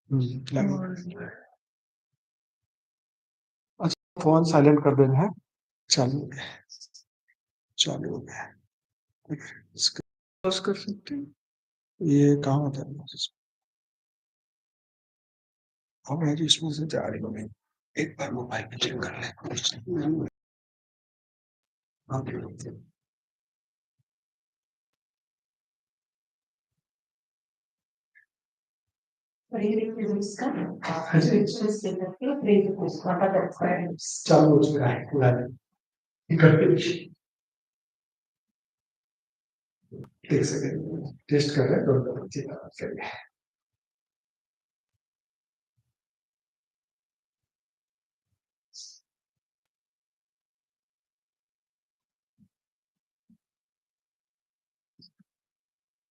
अच्छा, phone silent कर देना है। चालू हो गया, चालू हो गया। कर सकते हैं, ये कहाँ होता है? अब मेरी इसमें से जा रही हो नहीं, एक बार मोबाइल पे चेक कर ले। चालू हो चुका है पूरा। एक सेकेंड टेस्ट कर रहे हैं।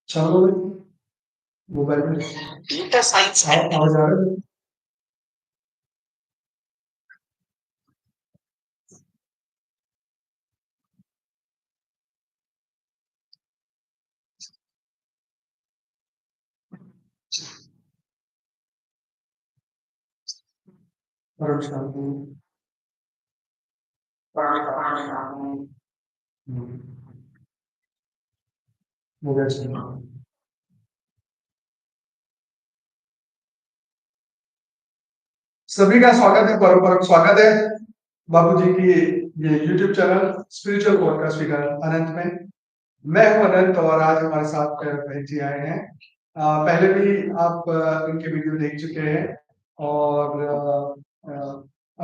चलो मोबाइल में साइंस आवाज आ रहा है। परम शांति। मोबाइल से सभी का स्वागत है, परम स्वागत है बापूजी की ये YouTube चैनल स्पिरिचुअल पॉडकास्ट अनंत में। मैं हूं अनंत और आज हमारे साथ बहन जी आए हैं। पहले भी आप इनके वीडियो देख चुके हैं और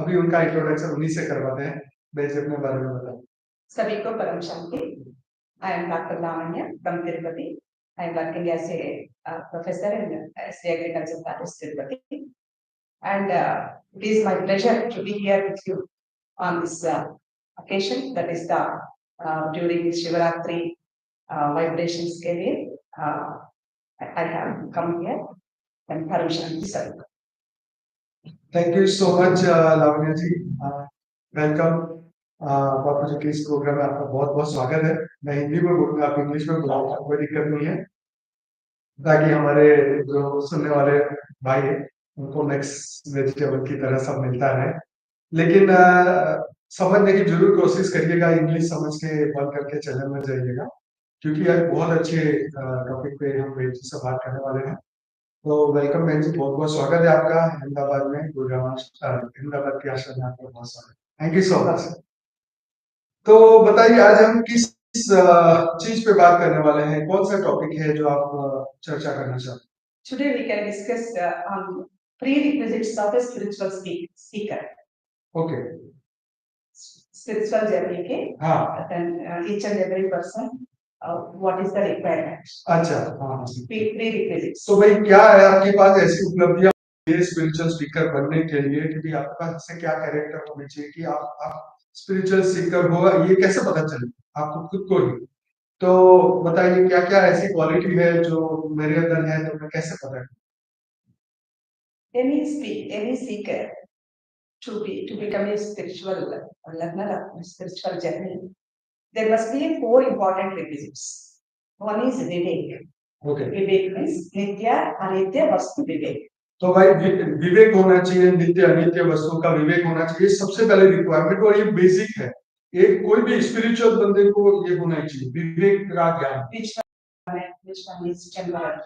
अभी उनका इंट्रोडक्शन उन्हीं से करवाते हैं। बहन जी अपने बारे में बताएं। सभी को परम शांति। I am Dr. Lavanya from Tirupati. I am working as a professor in Agriculture College, Tirupati. And it is my pleasure to be here with you on this occasion. That is the during Shivaratri vibrations area. I have come here and Param Shanti sir. Thank you so much, Lavanya ji. Welcome. बापू जी के इस programme में आपका बहुत बहुत स्वागत है। मैं हिंदी में बोलूंगा, आप इंग्लिश में बोलूंगा, कोई दिक्कत नहीं है, ताकि हमारे जो सुनने वाले भाई हैं उनको मिक्स वेजिटेबल की तरह सब मिलता है। लेकिन समझने की जरूर कोशिश करिएगा, इंग्लिश समझ के बंद करके चैनल में जाइएगा, क्योंकि आज बहुत अच्छे टॉपिक पे हम बहन जी से बात करने वाले हैं। तो वेलकम बहन जी, बहुत बहुत स्वागत है आपका अहमदाबाद में, गुड़गांव अहमदाबाद के आश्रम में आपका बहुत स्वागत। Thank you so much. तो बताइए आज हम किस चीज पे बात करने वाले हैं, कौन सा टॉपिक है जो आप चर्चा करना चाहते हैं? Today we can discuss on prerequisites of a spiritual seeker. Okay. Spiritual journey के then each and every person what is the requirement? अच्छा, हाँ prerequisites. तो भाई क्या है आपके पास ऐसी उपलब्धियां ये स्पिरिचुअल स्पीकर बनने के लिए, कि आपके पास ऐसे क्या कैरेक्टर होने चाहिए कि आप स्पिरिचुअल सीकर हो, ये कैसे पता चले आपको खुद को ही? तो बताइए क्या क्या ऐसी क्वालिटी है जो मेरे अंदर है, तो मैं कैसे पता करूं? Any seeker to become a spiritual learner of spiritual journey, there must be 4 important requisites. One is vivek. Okay. Vivek means nitya anitya vastu vivek. तो भाई विवेक होना चाहिए, नित्य अनित्य वस्तुओं का विवेक होना चाहिए, सबसे पहले रिक्वायरमेंट, और ये बेसिक है, एक कोई भी स्पिरिचुअल बंदे को ये होना चाहिए, विवेक का ज्ञान। Which one is temporary?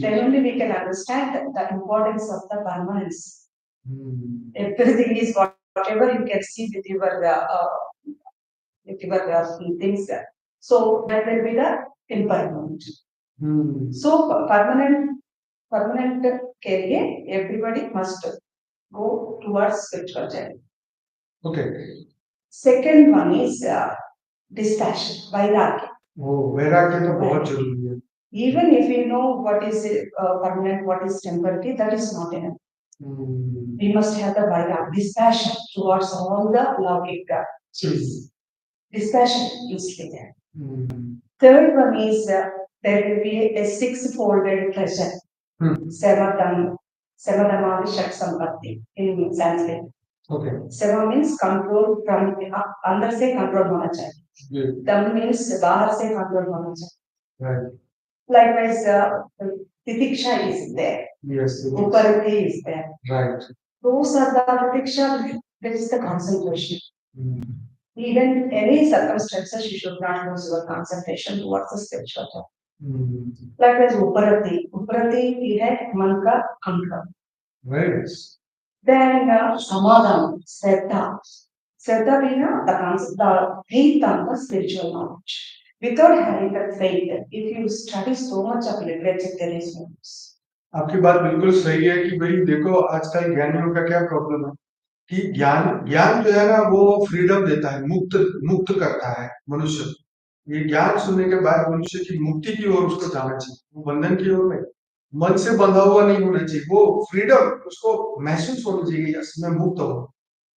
Then only we can understand the importance of the permanence. Everything is whatever you can see with your things. So that will be the impermanent. So permanent के लिए everybody must go towards spiritual journey. Okay. Second one is dispassion, vairagya. वैराग्य तो बहुत जरूरी है। Even if you know what is permanent, what is temporary, that is not enough. We must have the vairagya, dispassion towards all the laukic things. Dispassion is there. Third one is there will be a 6-folded pleasure. Samadama Vishat Sampatti in Sanskrit. Okay. Seva means control from अंदर से control होना चाहिए. Dam means बाहर से control होना चाहिए. Right. Likewise, Titiksha is there. Yes. Uparati is there. Right. Those are the Titiksha, that is the concentration. Even any circumstances, you should not lose your concentration towards the spiritual job. Likewise, Uparati. Uparati, he had manka, ankur. Very nice. Then Samadhan, Shraddha. Shraddha being the concept, the faith on the spiritual knowledge. Without having that faith, if you study so much of literature, there is no use. आपकी बात बिल्कुल सही है कि भाई देखो आजकल ज्ञानियों का क्या प्रॉब्लम है कि ज्ञान ज्ञान जो है ना वो फ्रीडम देता है, मुक्त मुक्त करता है मनुष्य को। ये ज्ञान सुनने के बाद मनुष्य की मुक्ति की ओर उसको जाना चाहिए, वो बंधन की ओर नहीं, मन से बंधा हुआ नहीं होना चाहिए, वो फ्रीडम उसको महसूस होनी चाहिए, यस मैं मुक्त हूँ।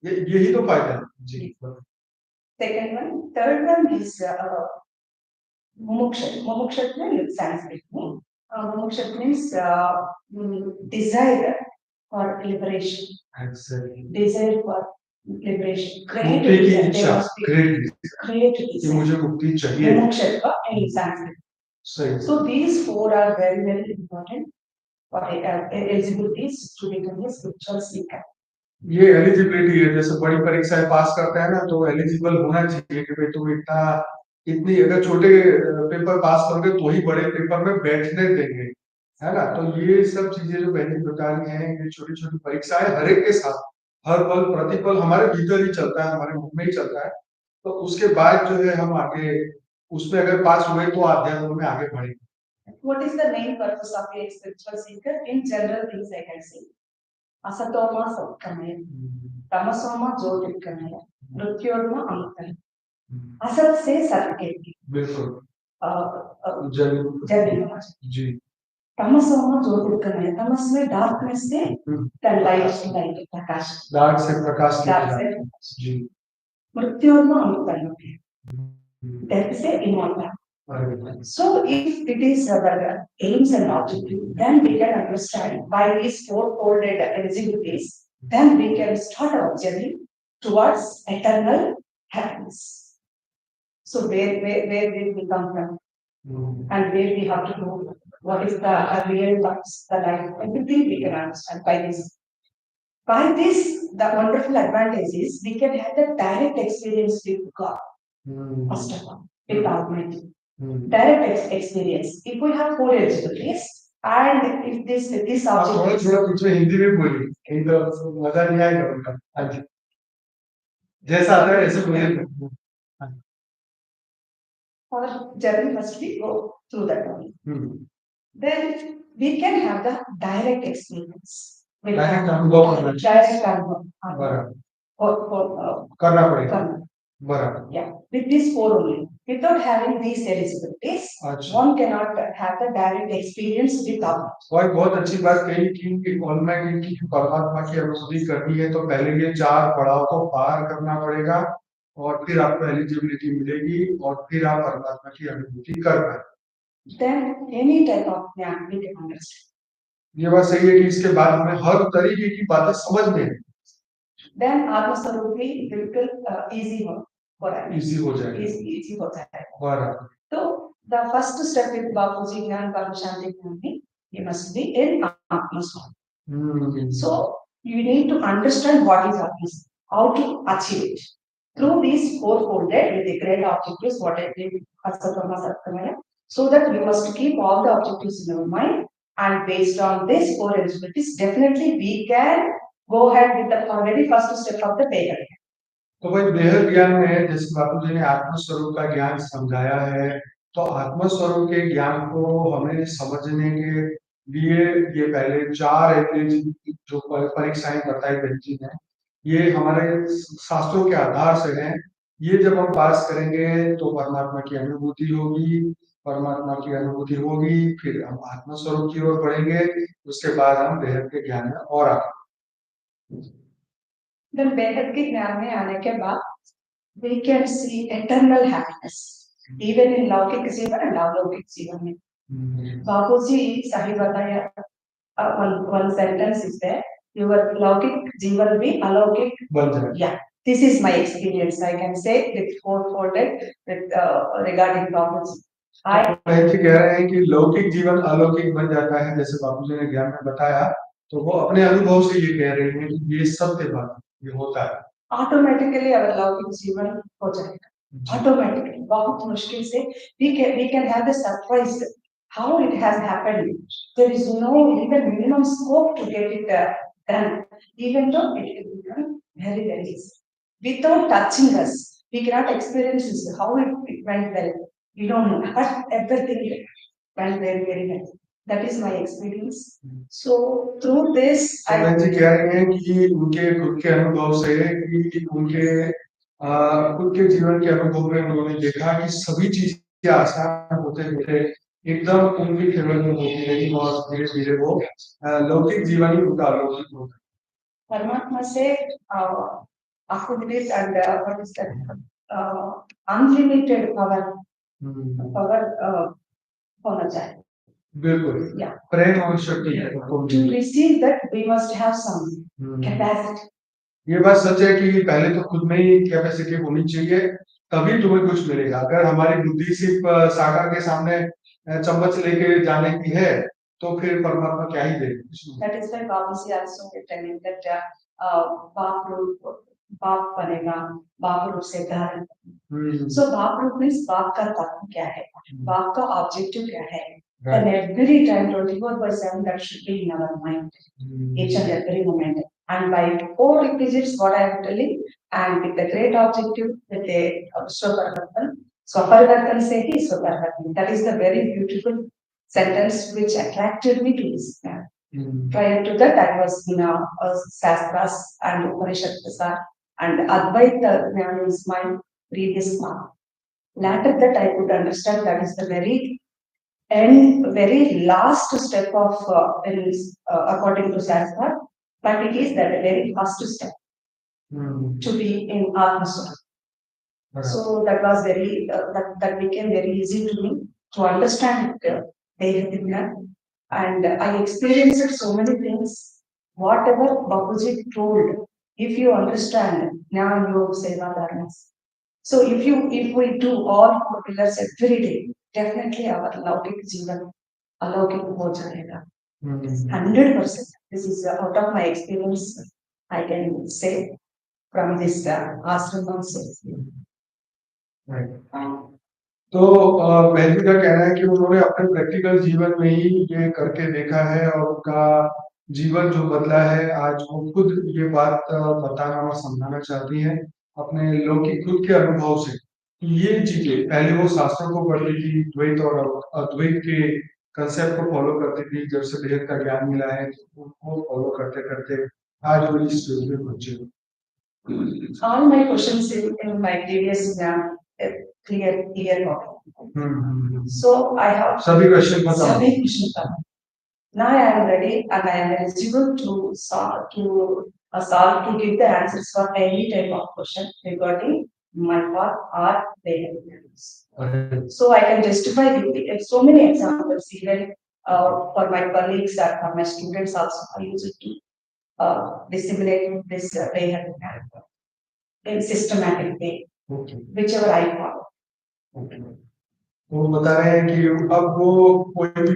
यही तो फायदा है जी। Second one, third one is mumuksha. Mumuksha means Sanskrit. Mumuksha means desire for liberation. Exactly. Desire for liberation. मुक्ति की इच्छा, create कि मुझे मुक्ति चाहिए। Mumuksha in Sanskrit. सही। So these four are very very important for eligibilities to become a spiritual seeker. ये eligibility है, जैसे बड़ी परीक्षाएं पास करते हैं ना तो एलिजिबल होना चाहिए कि भाई तुम इतनी अगर छोटे पेपर पास करोगे तो ही बड़े पेपर में बैठने देंगे, है ना। तो ये सब चीजें जो पहली प्रकार की हैं, ये छोटी छोटी परीक्षाएं हर एक के साथ हर पल प्रतिपल हमारे भीतर ही चलता है, हमारे मुख में ही चलता है। तो उसके बाद जो है हम आगे उसमें अगर पास हुए तो अध्यात्म में आगे बढ़ेंगे। What is the main purpose of a spiritual seeker? In general things I can say. Asatoma satkamaya, tamasoma jyotirgamaya, mrityorma amritaya. असत से सत्य के बिल्कुल जी। तमसोमा ज्योतिर्गमय, तमस में डार्कनेस से लाइट प्रकाश, डार्क से प्रकाश जी। मृत्योर्मा अमृतम, डेथ से immortal. So if it is our aims and objectives, then we can understand by these four-folded eligibilities, then we can start our journey towards eternal happiness. So where will we come from? And where we have to go? What is the real purpose, the life? Everything we can understand by this. By this, the wonderful advantage is we can have the direct experience with God. First of all, with Almighty. Direct experience. If we have four eligibilities, and if this object थोड़ा हिंदी में बोलिए, कहीं तो मजा नहीं आएगा उनका। जैसा आता है ऐसे बोलिए। Our journey must be go through that only. Then we can have the direct experience. Direct अनुभव करना पड़ेगा। बराबर। Yeah, with these four only. Without having these eligibilities, one cannot have the direct experience with God. और बहुत अच्छी बात कही कि ऑलमाइटी की परमात्मा की अनुभूति करनी है तो पहले ये चार पड़ाव को पार करना पड़ेगा और फिर आपको एलिजिबिलिटी मिलेगी और फिर आप परमात्मा की अनुभूति कर पाएंगे। Then any type of ज्ञान we can understand. ये बात सही है कि इसके बाद हमें हर तरीके की बातें समझ में आएंगी। Then आत्मस्वरूप भी बिल्कुल easy हो जाएगा। easy हो जाएगा। easy हो जाएगा। बराबर। तो the first step with बापूजी ज्ञान परम शांति ज्ञान you must be in आत्मस्वरूप. So you need to understand what is happiness, how to achieve it. Through these four-folded with the great objectives, what I did, so that we must keep all the objectives in our mind, and based on this four eligibilities, definitely we can go ahead with the already first step of the Behad. तो भाई बेहद ज्ञान में जैसे बापू जी ने आत्मस्वरूप का ज्ञान समझाया है, तो आत्मस्वरूप के ज्ञान को हमें समझने के लिए ये पहले चार जो परीक्षाएं बताई गई थी हैं, ये हमारे शास्त्रों के आधार से हैं। ये जब हम पास करेंगे तो परमात्मा की अनुभूति होगी, परमात्मा की अनुभूति होगी, फिर हम आत्मस्वरूप की ओर बढ़ेंगे, उसके बाद हम बेहद के ज्ञान में और आगे। Then बेहद के ज्ञान में आने के बाद we can see eternal happiness even in लौकिक जीवन and अलौकिक जीवन में. बापूजी सही बताया, one sentence is there, your लौकिक जीवन भी अलौकिक बन जाए. Yeah, this is my experience. I can say with four-folded with regarding Bapuji. बहन जी कह रहे हैं कि लौकिक जीवन अलौकिक बन जाता है, जैसे बापूजी ने ज्ञान में बताया, तो वो अपने अनुभव से ये कह रही हैं कि ये सत्य बात, ये होता है। ऑटोमेटिकली अगर लौकिक जीवन हो जाएगा, ऑटोमेटिकली बहुत मुश्किल से we can have the surprise how it has happened. There is no even minimum scope to get it done, even though it will become very very easy without touching us. We cannot experience this, how it went well. We don't know, but everything went very very well. That is my experience. So through this, बहन जी कह रही हैं कि उनके खुद के अनुभव से, कि उनके खुद के जीवन के अनुभव में उन्होंने देखा कि सभी चीजें आसान होते होते एकदम उनकी फेवर में होती रही, और धीरे धीरे वो लौकिक जीवन ही उनका अलौकिक होता है। परमात्मा से accumulate and what is that unlimited power होना चाहिए। बिल्कुल, Yeah. प्रेम और शक्ति है To receive that, we must have some capacity. ये बात सच है कि पहले तो खुद में ही कैपेसिटी होनी चाहिए, तभी तुम्हें कुछ मिलेगा। अगर हमारी बुद्धि सिर्फ सागर के सामने चम्मच लेके जाने की है, तो फिर परमात्मा क्या ही देगा। That is why Bapuji also telling that बाप बनेगा, बाप रूप से धारण। So बाप रूप means बाप का तत्व क्या है, बाप का ऑब्जेक्टिव क्या है, and every time 24/7 that should be in our mind, each and every moment. And by 4 requisites, what I am telling, and with the great objective, with the Swaparvartan, Swaparvartan se hi Swaparvartan. That is the very beautiful sentence which attracted me to this man. Prior to that, I was in Shastras and Upanishads, and Advaita Jnana is my previous path. Later that, I could understand that is the very last step of according to Shastra, but it is that very first step to be in Atmaswara. So that was that became very easy to me to understand Behad, and I experienced so many things. Whatever Bapuji told, if you understand, Jnana Yoga Seva Dharmas. So if we do all 4 pillars every day, definitely our Laukik Jivan, Alaukik ho jayega. 100%. This is out of my experience, I can say from this ashram also. तो बहन का कहना है कि उन्होंने अपने practical जीवन में ही ये करके देखा है, और उनका जीवन जो बदला है, आज वो खुद ये बात बताना और समझाना चाहती हैं अपने लौकिक खुद के अनुभव से। ये चीजें पहले वो शास्त्रों को पढ़ती थी, द्वैत और अद्वैत के कंसेप्ट को फॉलो करती थी, जब से भेद का ज्ञान मिला है तो उनको फॉलो करते करते आज वो इस स्टेज में पहुंचे। All my questions in my previous exam clear. So I have सभी क्वेश्चन खत्म। Now I am ready and I am eligible to solve to give the answers for any type of question regarding my path or their. So I can justify so many examples even for my colleagues or for my students also. I use it to disseminate this way in systematic way, whichever I follow. वो बता रहे हैं कि अब वो कोई भी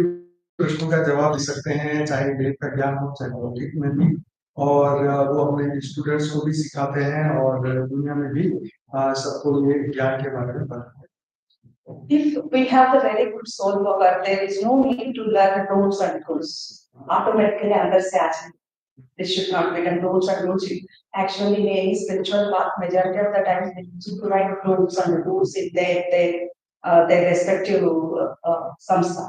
प्रश्नों का जवाब दे सकते हैं, चाहे वेद का ज्ञान हो चाहे लौकिक में भी, और वो अपने स्टूडेंट्स को भी सिखाते हैं और दुनिया में भी सबको ये ज्ञान के बारे में बताते हैं। If we have the very good soul power, there is no need to learn rules and rules. Automatically understand. This should not be done. Rules and rules. Actually, in any spiritual path, majority of the times they provide rules and rules in their respective samstha.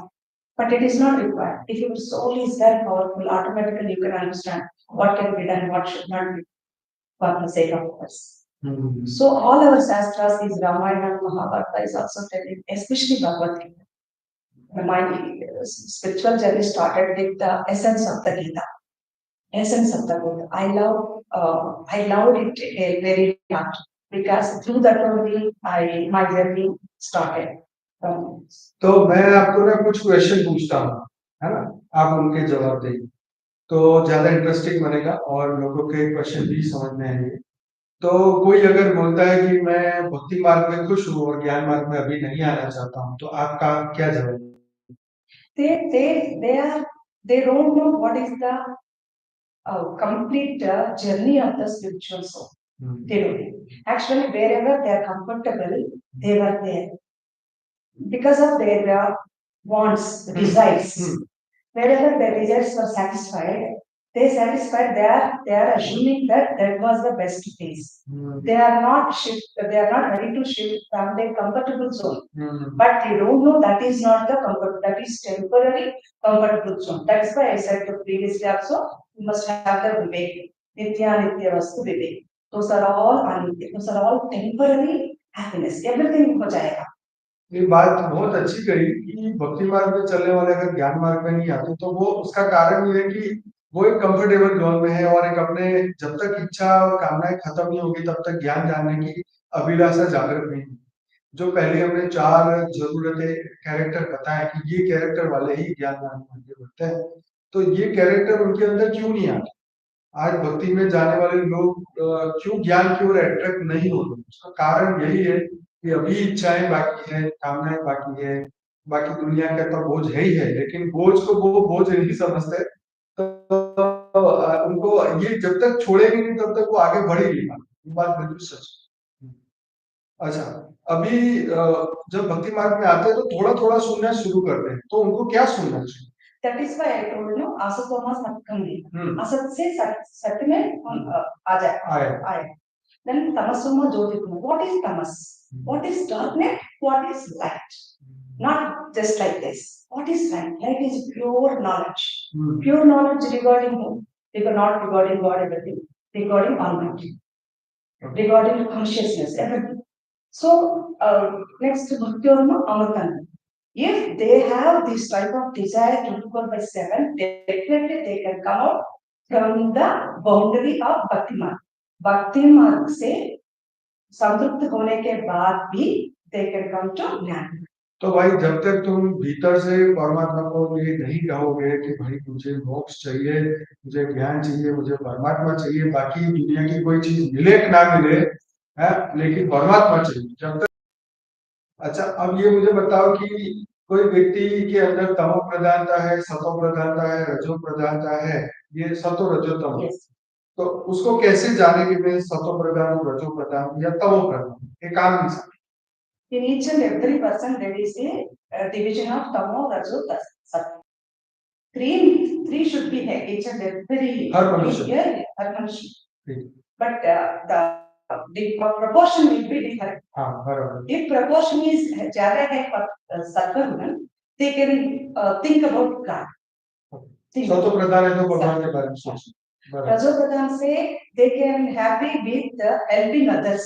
But it is not required. If your soul is very powerful, automatically you can understand what can be done, what should not be for the sake of others. So all our shastras is Ramayana, Mahabharata is also telling, especially Bhagavad Gita. My spiritual journey started with the essence of the Gita. Essence of the Gita. I loved it very much because through that only my journey started. तो मैं आपको ना कुछ question पूछता हूँ, है ना, आप उनके जवाब देंगे तो ज्यादा इंटरेस्टिंग बनेगा और लोगों के क्वेश्चन भी समझ में आएंगे। तो कोई अगर बोलता है कि मैं भक्ति मार्ग में खुश हूँ और ज्ञान मार्ग में अभी नहीं आना चाहता हूँ, तो आपका क्या जवाब? They don't know what is the complete journey of the spiritual soul. They don't know. Actually, wherever they are comfortable, they were there because of their wants, desires. Wherever their desires were satisfied, they are assuming that that was the best place. They are not ready to shift from their comfortable zone. But they don't know that is not the comfort, that is temporary comfortable zone. That's why I said previously also, you must have the vivek, nitya nitya vastu vivek. Those are all anitya, those are all temporary happiness. Everything हो जाएगा. ये बात बहुत अच्छी कही कि भक्ति मार्ग में चलने वाले अगर ज्ञान मार्ग में नहीं आते तो वो उसका कारण ये है कि वो एक कंफर्टेबल जोन में है और एक अपने जब तक इच्छा और कामनाएं खत्म नहीं होगी तब तक ज्ञान जानने की अभिलाषा जागृत नहीं होगी। जो पहले हमने 4 जरूरतें कैरेक्टर बताए कि ये कैरेक्टर वाले ही ज्ञान मार्ग में आगे बढ़ते हैं, तो ये कैरेक्टर उनके अंदर क्यों नहीं आते? आज भक्ति में जाने वाले लोग क्यों ज्ञान की ओर अट्रैक्ट नहीं हो रहे? उसका कारण यही है कि अभी इच्छाएं बाकी है, कामनाएं बाकी है, बाकी दुनिया का तो बोझ है ही है, लेकिन बोझ को वो बोझ नहीं समझते। तो उनको ये जब तक छोड़ेंगे नहीं तब तक वो आगे बढ़ ही नहीं पाते। ये बात बिल्कुल सच है। अच्छा, अभी जब भक्ति मार्ग में आते हैं तो थोड़ा-थोड़ा सुनना शुरू करते हैं, तो उनको क्या सुनना चाहिए? That is why I told you, asatoma satkamni. Asat se sat में आ जाए. Then tamasoma jyotirgamaya. What is tamas? What is darkness? What is light? Not just like this. What is light? Light is pure knowledge. Pure knowledge regarding whom? Not regarding God, everything. Regarding Almighty. Regarding consciousness, everything. So, next Bhakti Orma Amartana. If they have this type of desire 24/7, definitely they can come out from the boundary of Bhakti Marg. Bhakti Marg से संतुष्ट होने के बाद भी they can come to ज्ञान. तो भाई जब तक तुम भीतर से परमात्मा को ये नहीं कहोगे कि भाई मुझे मोक्ष चाहिए, मुझे ज्ञान चाहिए, मुझे परमात्मा चाहिए, बाकी दुनिया की कोई चीज मिले कि ना मिले, है, लेकिन परमात्मा चाहिए, जब तक। अच्छा, अब ये मुझे बताओ कि कोई व्यक्ति के अंदर तमो प्रधानता है, सतो प्रधानता है, रजो प्रधानता है, ये सतो रजो तमो। तो उसको कैसे जाने कि मैं सतो प्रधान हूँ, रजो प्रधान हूँ या तमो प्रधान हूँ? एक आम इंसान। In each and every person there is a division of tamo, rajo, sattva. Three should be there, each and every. हर मनुष्य। हर मनुष्य. But the proportion will be different. हाँ, बराबर। If proportion is ज़्यादा है sattva, they can think about God. सतो प्रधान है तो भगवान के बारे में सोच। Rajo pradhan से they can happy with helping others,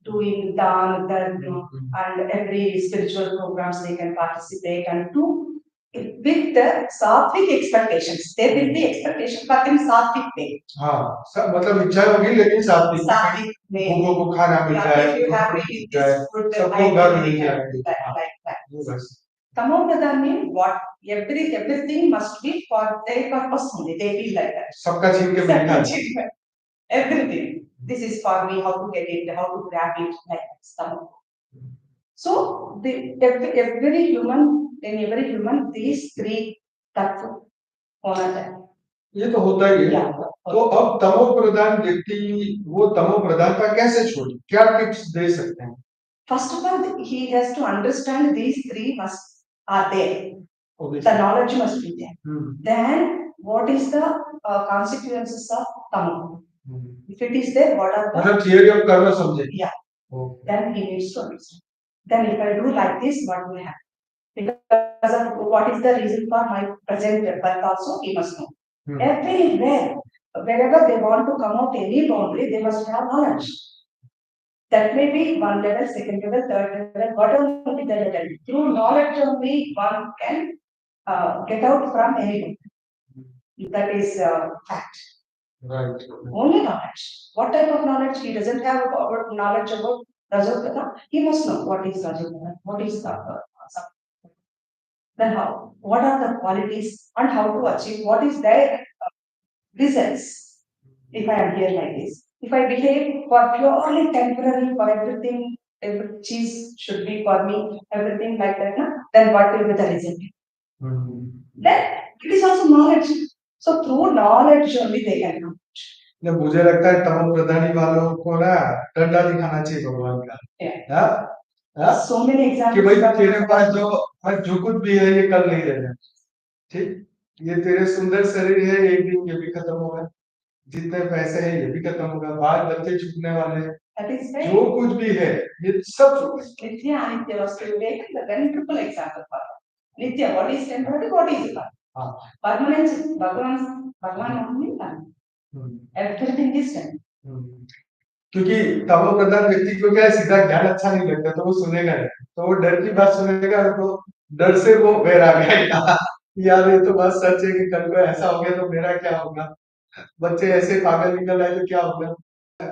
doing dan, dharma, and every spiritual programs they can participate and do with the sattvic expectations. There will be expectation, but in sattvic way. हाँ, सब मतलब इच्छा होगी लेकिन सात्विक। सात्विक में भूखों को खाना मिल जाए, if you happy with this food, सबको घर मिल जाए, like that. वो बस। Tamo pradhan means what everything must be for their purpose only. They feel like that. सबका छीन के मैं खा। Everything. This is for me. How to get it? How to grab it? Like that. So every human, these three तत्व होना चाहिए. ये तो होता ही है। तो अब तमो प्रधान व्यक्ति वो तमो प्रधानता कैसे छोड़े? क्या टिप्स दे सकते हैं? First of all, he has to understand these three are there. The knowledge must be there. Then what is the consequences of tamo? If it is there, what are the? मतलब theory of karma समझे? Yeah. Then he needs to understand. Then if I do like this, what will happen? Because of what is the reason for my present birth also, he must know. Everywhere, wherever they want to come out any boundary, they must have knowledge. That may be one level, second level, third level, whatever will be the level. Through knowledge only one can get out from anything. That is fact. Right. Only knowledge. What type of knowledge? He doesn't have knowledge about Rajogana. He must know what is Rajogana, what is then how, what are the qualities and how to achieve, what is their results. If I am here like this, If I behave for purely temporary, for everything, every cheese should be for me, everything like that, na, then what will be the result? Then it is also knowledge. So through knowledge only they can come. मुझे लगता है तमो प्रधानी वालों को ना डंडा दिखाना चाहिए भगवान का। हाँ? हाँ? So many कि examples. भाई तेरे पास जो कुछ भी है ये कल नहीं रहना, ठीक? ये तेरे सुंदर शरीर है, एक दिन ये भी खत्म होगा, जितने पैसे हैं ये भी खत्म होगा, बाल बच्चे छूटने वाले हैं, जो कुछ भी है ये सब छूटेगा। नित्य अनित्य वस्तु विवेक, the very triple example for नित्य, what is temporary, what is eternal. Permanent, भगवान only one. Everything is temporary. क्योंकि तमो प्रधान व्यक्ति को क्या है, सीधा ज्ञान अच्छा नहीं लगता तो वो सुनेगा नहीं, तो वो डर की बात सुनेगा तो डर से वो वैराग आएगा यार ये तो बात सच है कि कल को ऐसा हो गया तो मेरा क्या होगा, बच्चे ऐसे पागल निकल आए तो क्या होगा,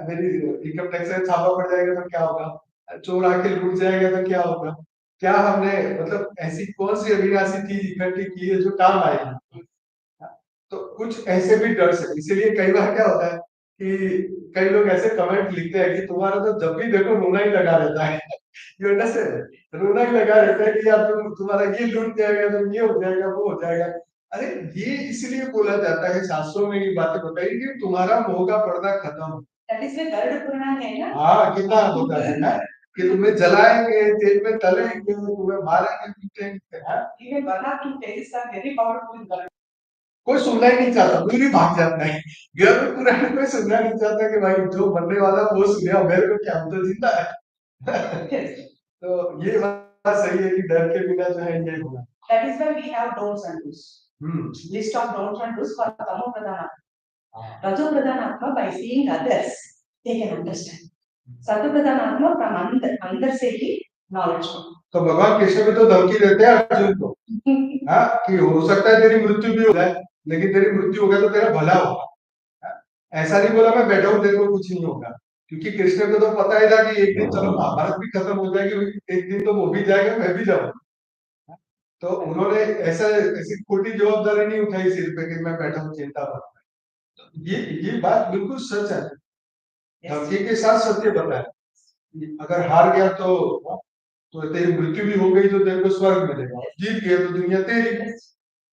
मेरी इनकम टैक्स में छापा पड़ जाएगा तो क्या होगा, चोर आके लूट जाएगा तो क्या होगा, क्या हमने मतलब ऐसी कौन सी अविनाशी चीज इकट्ठी की है जो काम आएगी। तो कुछ ऐसे भी डर से, इसीलिए कई बार क्या होता है कि कई लोग ऐसे कमेंट लिखते हैं कि तुम्हारा तो जब भी देखो रोना ही लगा रहता है यू अंडरस्टैंड, रोना ही लगा रहता है कि यार तुम्हारा ये लूट जाएगा, तो ये हो जाएगा, वो हो जाएगा। अरे ये इसलिए बोला जाता है, शास्त्रों में ये बातें बताई कि तुम्हारा मोह का पर्दा खत्म। That is why Garuda Purana है ना। हाँ, कितना होता है ना कि तुम्हें जलाएंगे, तेल में तलेंगे, तुम्हें मारेंगे, पीटेंगे। Even one or two cases are very powerful in Garuda. कोई सुनना ही नहीं चाहता, दूर ही भाग जाता है। गरुड़ पुराण में कोई सुनना नहीं चाहता कि भाई जो बनने वाला वो सुने, मेरे को क्या, हम तो जिंदा है। तो ये बात सही है कि डर के बिना जो है ये होगा। That is why we have don'ts and do's. List of don'ts and do's for तमो प्रधान आत्मा। रजो प्रधान आत्मा by seeing others they can understand. सतो प्रधान आत्मा from अंदर से ही knowledge को। तो भगवान कृष्ण भी तो धमकी देते हैं अर्जुन को, हाँ, कि हो सकता है तेरी मृत्यु भी हो जाए, लेकिन तेरी मृत्यु हो गया तो तेरा भला होगा। ऐसा नहीं बोला मैं बैठा हूं तेरे को कुछ नहीं होगा, क्योंकि कृष्ण को तो पता ही था कि एक दिन चलो महाभारत भी खत्म हो जाएगी, एक दिन तो वो भी जाएगा, मैं भी जाऊंगा। तो उन्होंने ऐसी खोटी जवाबदारी नहीं उठाई सिर पे कि मैं बैठा हूँ चिंता मत। ये बात बिल्कुल सच है, धमकी के साथ सत्य बताया, अगर हार गया तो तेरी मृत्यु भी हो गई तो तेरे को स्वर्ग मिलेगा, जीत गया तो दुनिया तेरी।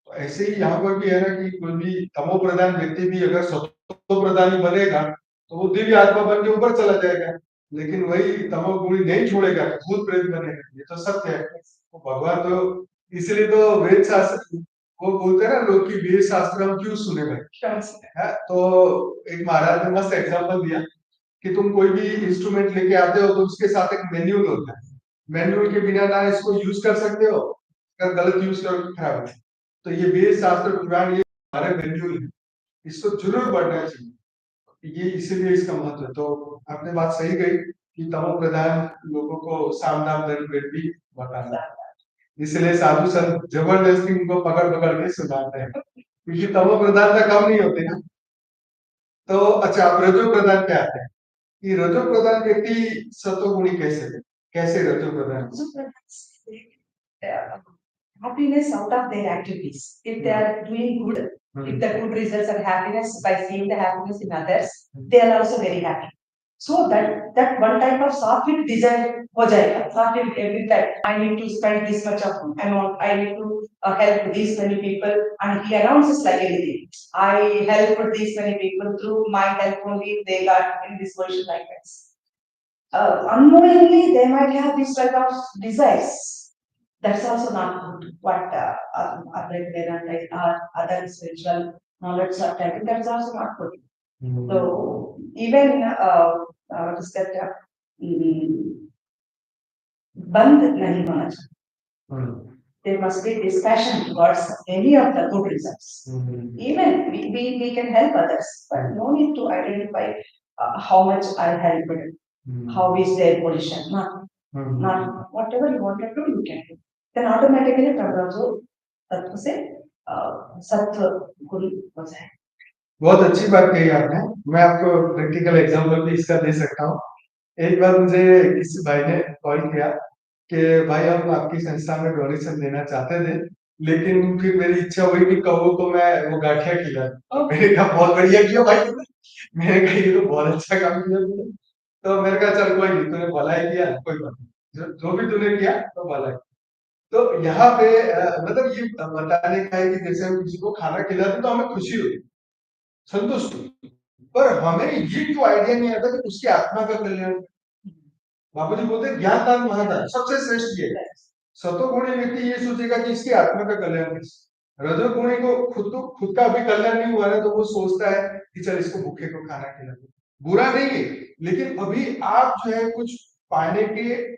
तो ऐसे ही यहाँ पर भी है ना कि कोई भी तमो प्रधान व्यक्ति भी अगर सतो प्रधानी बनेगा तो वो दिव्य आत्मा बन के ऊपर चला जाएगा, लेकिन वही तमोगुणी नहीं छोड़ेगा भूत प्रेत बनेगा, ये तो सत्य है। तो भगवान तो इसलिए तो वेद शास्त्र वो बोलते हैं ना लोग की वेद शास्त्र हम क्यों सुने भाई, तो एक महाराज ने मस्त एग्जाम्पल दिया कि तुम कोई भी इंस्ट्रूमेंट लेके आते हो तो उसके साथ एक मैन्युअल होता है, मैनुअल के बिना ना इसको यूज कर सकते हो, अगर गलत यूज करो तो खराब है। तो ये वेद शास्त्र पुराण ये हमारे मैनुअल है, इसको जरूर पढ़ना चाहिए, ये इसीलिए इसका महत्व है। तो आपने बात सही कही कि तमो प्रधान लोगों को सावधान धर्म भी बताना, इसलिए साधु संत जबरदस्ती उनको पकड़ पकड़ के सुनाते हैं, क्योंकि तमो प्रधान तक कम नहीं होते ना। तो अच्छा, आप रजो प्रधान पे आते हैं कि रजो प्रधान व्यक्ति सतोगुणी कैसे रजो प्रधान? Happiness out of their activities. If they are doing good, if the good results are happiness by seeing the happiness in others, they are also very happy. So that one type of sattvic desire हो जाएगा. Sattvic every time I need to spend this much of amount, I need to help these many people, and he announces like anything. I helped these many people through my help only they got in this position like this. Unknowingly they might have this type of desires. That's also not good. What other like other spiritual knowledge are telling, that's also not good. So even what is that? बंद नहीं होना चाहिए. There must be dispassion towards any of the good results. Even we can help others, but no need to identify how much I helped, how is their position. Not whatever you wanted to, you can do. Then automatically प्रभु तत्व से सत्व गुण हो जाए. बहुत अच्छी बात कही आपने, मैं आपको प्रैक्टिकल एग्जांपल भी इसका दे सकता हूँ। एक बार मुझे किसी भाई ने कॉल किया कि भाई हम आपकी संस्था में डोनेशन देना चाहते थे, लेकिन फिर मेरी इच्छा हुई कि कौओं को मैं वो गाठिया खिलाऊं। मैंने कहा बहुत बढ़िया किया भाई तुमने। मैंने कहा ये तो बहुत अच्छा काम किया तुमने। तो मैंने कहा चल कोई नहीं, तूने भला ही किया, कोई बात नहीं, जो भी तूने किया तो भला ही। तो यहाँ पे मतलब ये बताने का है कि जैसे हम किसी को खाना खिलाते तो हमें खुशी हुई, संतुष्ट हुई, पर हमें ये क्यों आइडिया नहीं आता कि उसकी आत्मा का कल्याण। बापूजी बोलते हैं, ज्ञान दान महादान सबसे श्रेष्ठ ये है। सतोगुणी व्यक्ति ये सोचेगा कि इसकी आत्मा का कल्याण कैसे। रजोगुणी को खुद का अभी कल्याण नहीं हुआ है तो वो सोचता है कि चल इसको भूखे को खाना खिला दो। बुरा नहीं है, लेकिन अभी आप जो है कुछ पाने के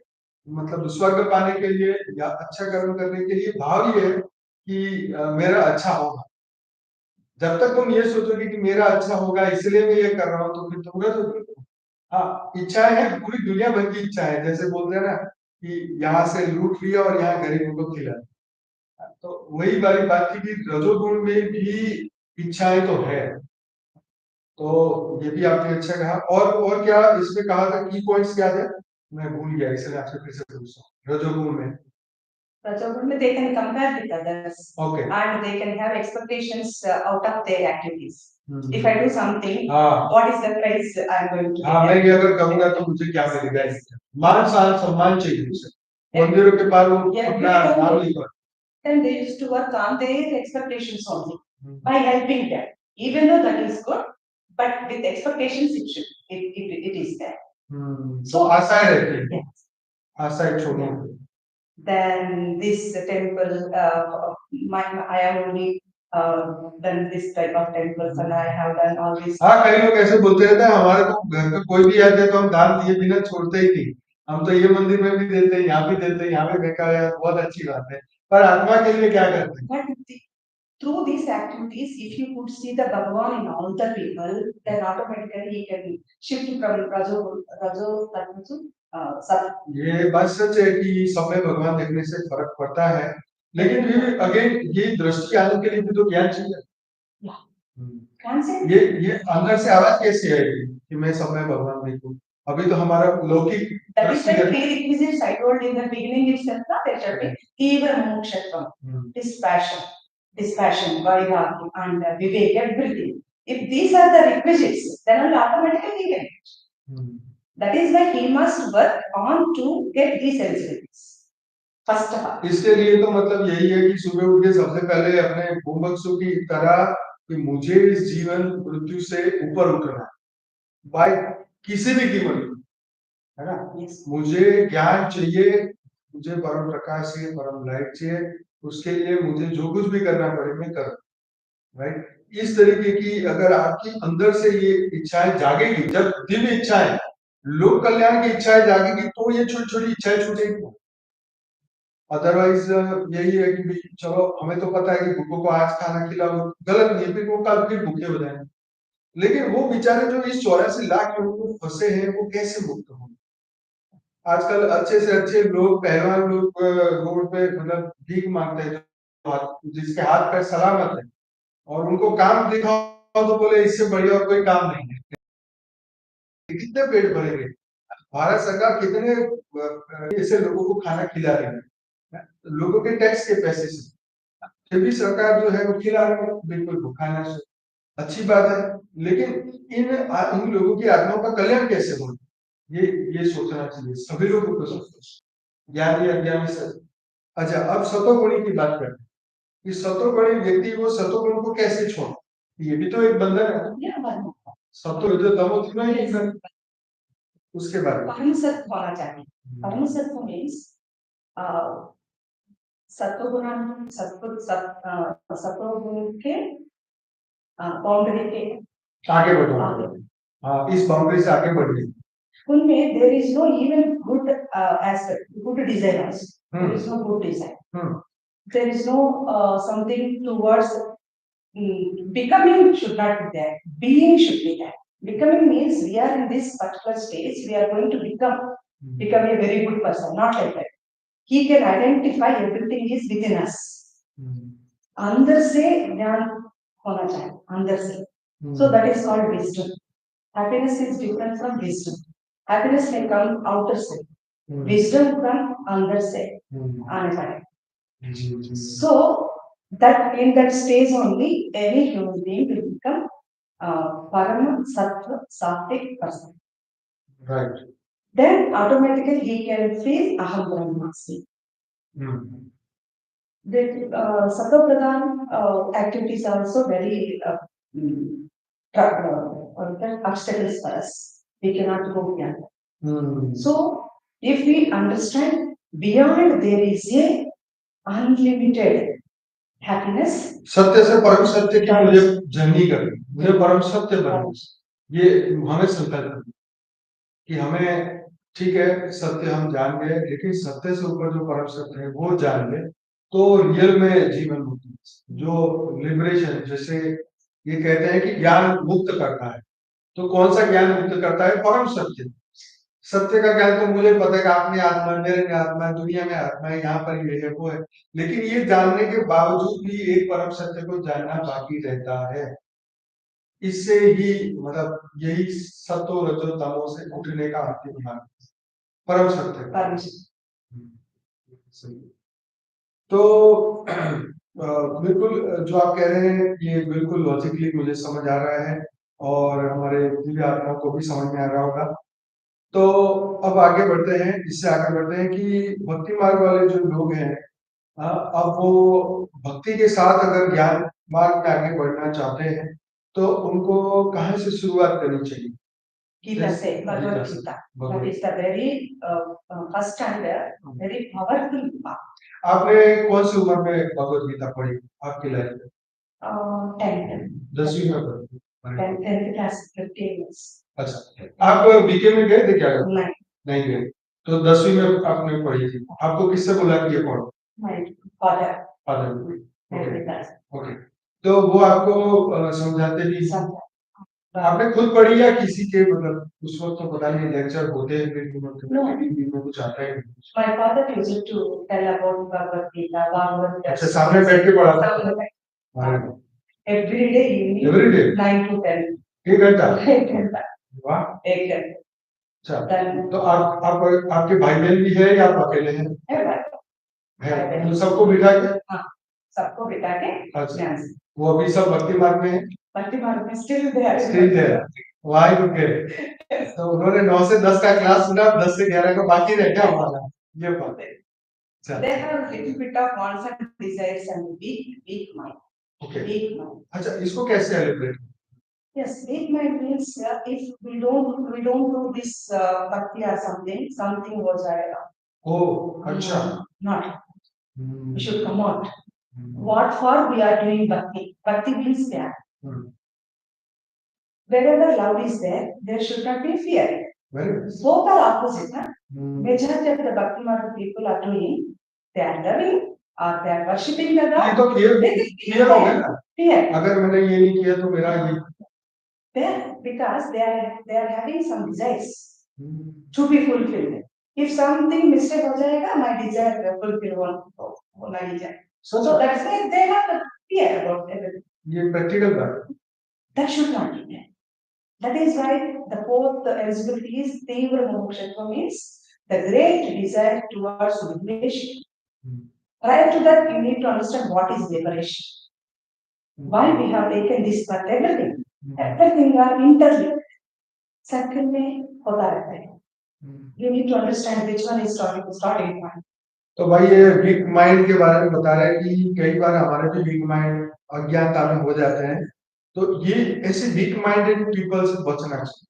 मतलब स्वर्ग पाने के लिए या अच्छा कर्म करने के लिए भाव ये है कि मेरा अच्छा होगा। जब तक तुम ये सोचोगे कि मेरा अच्छा होगा इसलिए मैं ये कर रहा हूँ तो फिर तुम गलत हो। हाँ, इच्छाएं हैं, पूरी दुनिया भर की इच्छाएं, जैसे बोलते हैं ना कि यहाँ से लूट लिया और यहाँ गरीबों को खिला। तो वही वाली बात थी कि रजोगुण में भी इच्छाएं तो है। तो ये भी आपने अच्छा कहा। और क्या इसमें कहा था, की पॉइंट्स क्या थे, मैं भूल गया, इसलिए आपसे फिर से पूछता हूँ। रजोगुण में they can compare with others. Okay. And they can have expectations out of their activities. Hmm. If I do something, हाँ what is the price I am going to हाँ, मैं get? ये अगर करूंगा तो मुझे क्या मिलेगा, मान सम्मान चाहिए उसे। मंदिरों के पास वो अपना नाम लिखवा। Then they used to work on their expectations only by helping them, even though that is good, but with expectations it is there. तो आशाएं रहती है, आशाएं छोड़ो। Then this temple, I have only done this type of temples and I have done all this. हाँ, कई लोग ऐसे बोलते रहते हैं, हमारे तो घर पे कोई भी आ जाए तो हम दान दिए बिना छोड़ते ही नहीं। हम तो ये मंदिर में भी देते हैं, यहाँ भी देते हैं, यहाँ भी देखा है, बहुत अच्छी बात है। पर आत्मा के लिए क्या करते हैं? But through these activities, if you could see the Bhagavan in all the people, then automatically he can shift from Rajo to Sat. ये बात सच है कि सब में भगवान देखने से फर्क पड़ता है, लेकिन फिर अगेन ये दृष्टि आने के लिए भी तो ज्ञान चाहिए। ये अंदर से आवाज कैसे आएगी कि मैं सब में भगवान देखूं? अभी तो हमारा लौकिक That is the prerequisites I told in the beginning itself. There should be Tivra Mokshatvam, dispassion, Vairagya, and Vivek, everything. If these are the requisites, then will automatically get it. That is why he must work on to get these eligibilities. First of all. इसके लिए तो मतलब यही है कि सुबह उठ के सबसे पहले अपने बुभुक्षु की तरह कि मुझे इस जीवन मृत्यु से ऊपर उठना है, बाय किसी भी कीमत, है ना। मुझे ज्ञान चाहिए, मुझे परम प्रकाश चाहिए, परम लाइट चाहिए, उसके लिए मुझे जो कुछ भी करना पड़े मैं करूँ, राइट। इस तरीके की अगर आपकी अंदर से ये इच्छाएं जागेगी, जब दिव्य इच्छाएं, लोक कल्याण की इच्छाएं जागेगी तो ये छोटी छोटी इच्छाएं छूटेगी। अदरवाइज यही है कि चलो हमें तो पता है कि भूखों को आज खाना खिलाओ, गलत नहीं, फिर वो कल फिर भूखे हो जाएंगे। लेकिन वो बेचारे जो इस 84 लाख लोगों को फंसे हैं वो कैसे मुक्त होंगे? आजकल अच्छे से अच्छे लोग, पहलवान लोग रोड पे मतलब भीख मांगते हैं, जिसके हाथ पैर सलामत है, और उनको काम दिखाओ तो बोले इससे बढ़िया और कोई काम नहीं है। कितने पेट भरेंगे? भारत सरकार कितने ऐसे लोगों को खाना खिला रही है, लोगों के टैक्स के पैसे से, फिर भी सरकार जो है वो खिला रही है, बिल्कुल भूखा ना सो, अच्छी बात है। लेकिन इन लोगों की आत्माओं का कल्याण कैसे हो, ये सोचना चाहिए सभी लोगों को, ज्ञानी अज्ञानी से। अच्छा, अब सतोगुणी की बात करते हैं कि सतोगुणी व्यक्ति वो सतोगुण को कैसे छोड़, ये भी तो एक बंधन है। सतो जो तमो तीनों ही है, उसके बारे में परम सत्व होना चाहिए। परम सत्व मीन्स सत्वगुण सत्वगुण के बाउंड्री के आगे बढ़ो। हाँ, इस बाउंड्री से आगे बढ़िए। उनमें there is no even good aspect, good desire also. There is no good desire. There is no something towards becoming should not be there. Being should be there. Becoming means we are in this particular stage, we are going to become a very good person, not like that. He can identify everything is within us. अंदर से ज्ञान होना चाहिए, अंदर से. So that is called wisdom. Happiness is different from wisdom. Happiness may come outer side. Wisdom from under side. So That in that stage only, any human being will become param sattva sattvic person. Right. Then automatically he can feel aham brahmasmi. The sattva pradhan activities are also very obstacles for us. We cannot go beyond. So, if we understand beyond, there is a unlimited happiness. सत्य से परम सत्य की मुझे journey करनी, मुझे परम सत्य बनना, ये हमें संकल्प करना कि हमें ठीक है सत्य हम जान गए, लेकिन सत्य से ऊपर जो परम सत्य है वो जान ले तो रियल में जीवन मुक्ति, जो लिबरेशन, जैसे ये कहते हैं कि ज्ञान मुक्त करता है, तो कौन सा ज्ञान मुक्त करता है? परम सत्य। सत्य का ज्ञान तो मुझे पता है कि आपने आत्मा है, मेरे में आत्मा है, दुनिया में आत्मा है, यहाँ पर ये है वो है, लेकिन ये जानने के बावजूद भी एक परम सत्य को जानना बाकी रहता है। इससे ही मतलब यही सतो रजो तमो से उठने का अंतिम मार्ग, परम सत्य। तो बिल्कुल जो आप कह रहे हैं ये बिल्कुल लॉजिकली मुझे समझ आ रहा है और हमारे दिव्य आत्मा को भी समझ में आ रहा होगा। तो अब आगे बढ़ते हैं, इससे आगे बढ़ते हैं कि भक्ति मार्ग वाले जो लोग हैं, अब वो भक्ति के साथ अगर ज्ञान मार्ग में आगे बढ़ना चाहते हैं तो उनको कहाँ से शुरुआत करनी चाहिए? गीता से, Bhagavad Gita. That is the very first and very powerful book. आपने कौन सी उम्र में भगवत गीता पढ़ी आपकी लाइफ में? 10वीं में पढ़ी। 10th class 15 years. अच्छा, आप बीके में गए थे क्या? नहीं गए। तो 10वीं में आपने पढ़ी थी, आपको किससे बोला कि ये पढ़ो? फादर। ओके, तो वो आपको समझाते भी? आपने खुद पढ़ी या किसी के, मतलब उस वक्त तो पता नहीं लेक्चर होते हैं फिर कुछ आता है? My father used to tell about Bhagavad Gita, Bhagavad. अच्छा, सामने बैठ के पढ़ा था? Every day evening. Every day? 9 to 10. 1 घंटा? 1 घंटा। वाह। 1 घंटा। अच्छा, तो आप आपके भाई बहन भी है या आप अकेले हैं? है, तो सबको बिठा के? हाँ, सबको बिठा के। अच्छा, वो अभी सब भक्ति मार्ग में है? भक्ति मार्ग में still there. Still there. Why okay? तो उन्होंने 9 से 10 का क्लास सुना, 10 से 11 का बाकी रह गया हमारा, ये बात है। They have little bit of wants and desires and weak mind. Okay. Weak mind. अच्छा, इसको कैसे एलिब्रेट? Yes, weak mind means if we don't do this bhakti or something was Oh, अच्छा. Not. We should come out. What for we are doing bhakti? Bhakti means that. Wherever love is there, there should not be fear. Both are opposite. Majority of the bhakti marg people are doing, they are loving or they are worshipping the God. ये तो clear हो गया ना? Fear. अगर मैंने ये नहीं किया तो मेरा ये. Because they are having some desires to be fulfilled. If something mistake हो जाएगा, my desire fulfill होना ही जाए. So that's why they have the fear about everything. ये practical बात. That should not be there. That is why the fourth eligibility is Tevra Mokshakva, means the great desire towards liberation. Prior to that, you need to understand what is liberation. Why we have taken this path, everything. Everything are interlinked. Circle में होता रहता है. You need to understand which one is starting point. तो भाई ये week mind के बारे में बता रहे हैं कि कई बार हमारे भी वीक माइंड अज्ञानता में हो जाते हैं, तो ये ऐसे वीक माइंडेड पीपल से बचना चाहिए.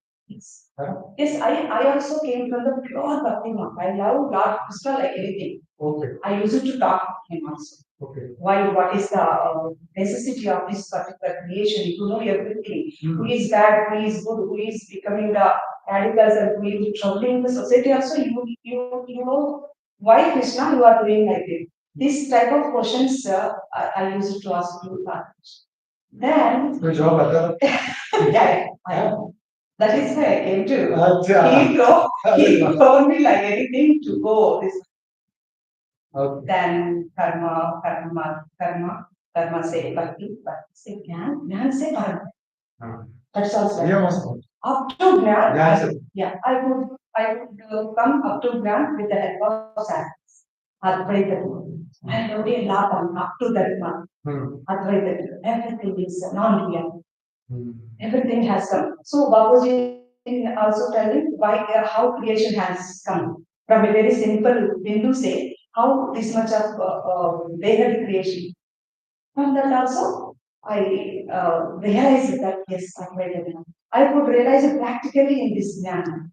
Yes, I also came from the pure bhakti mark. I love Lord Krishna like anything. Okay. I used to talk to him also. Okay. Why? What is the necessity of this particular creation? To know everything. Who is bad? Who is good? Who is becoming the radicals and who is troubling the society? Also, you know why Krishna you are doing like this. This type of questions I used to ask you. Then. Good job, Bata. Yeah, I know. That is why I came to. He told me like anything to go this. Okay. Then karma say bhakti say gyan say param. That's also. Yeah, up to gyan. Yeah, I would come up to gyan with the help of science. And only up to that mark. Advaita, everything is non-real. Everything has come. So Bapuji also telling why how creation has come from a very simple Hindu say how this much of Behad creation. From that also I realized that yes, I could realize it practically in this jnana.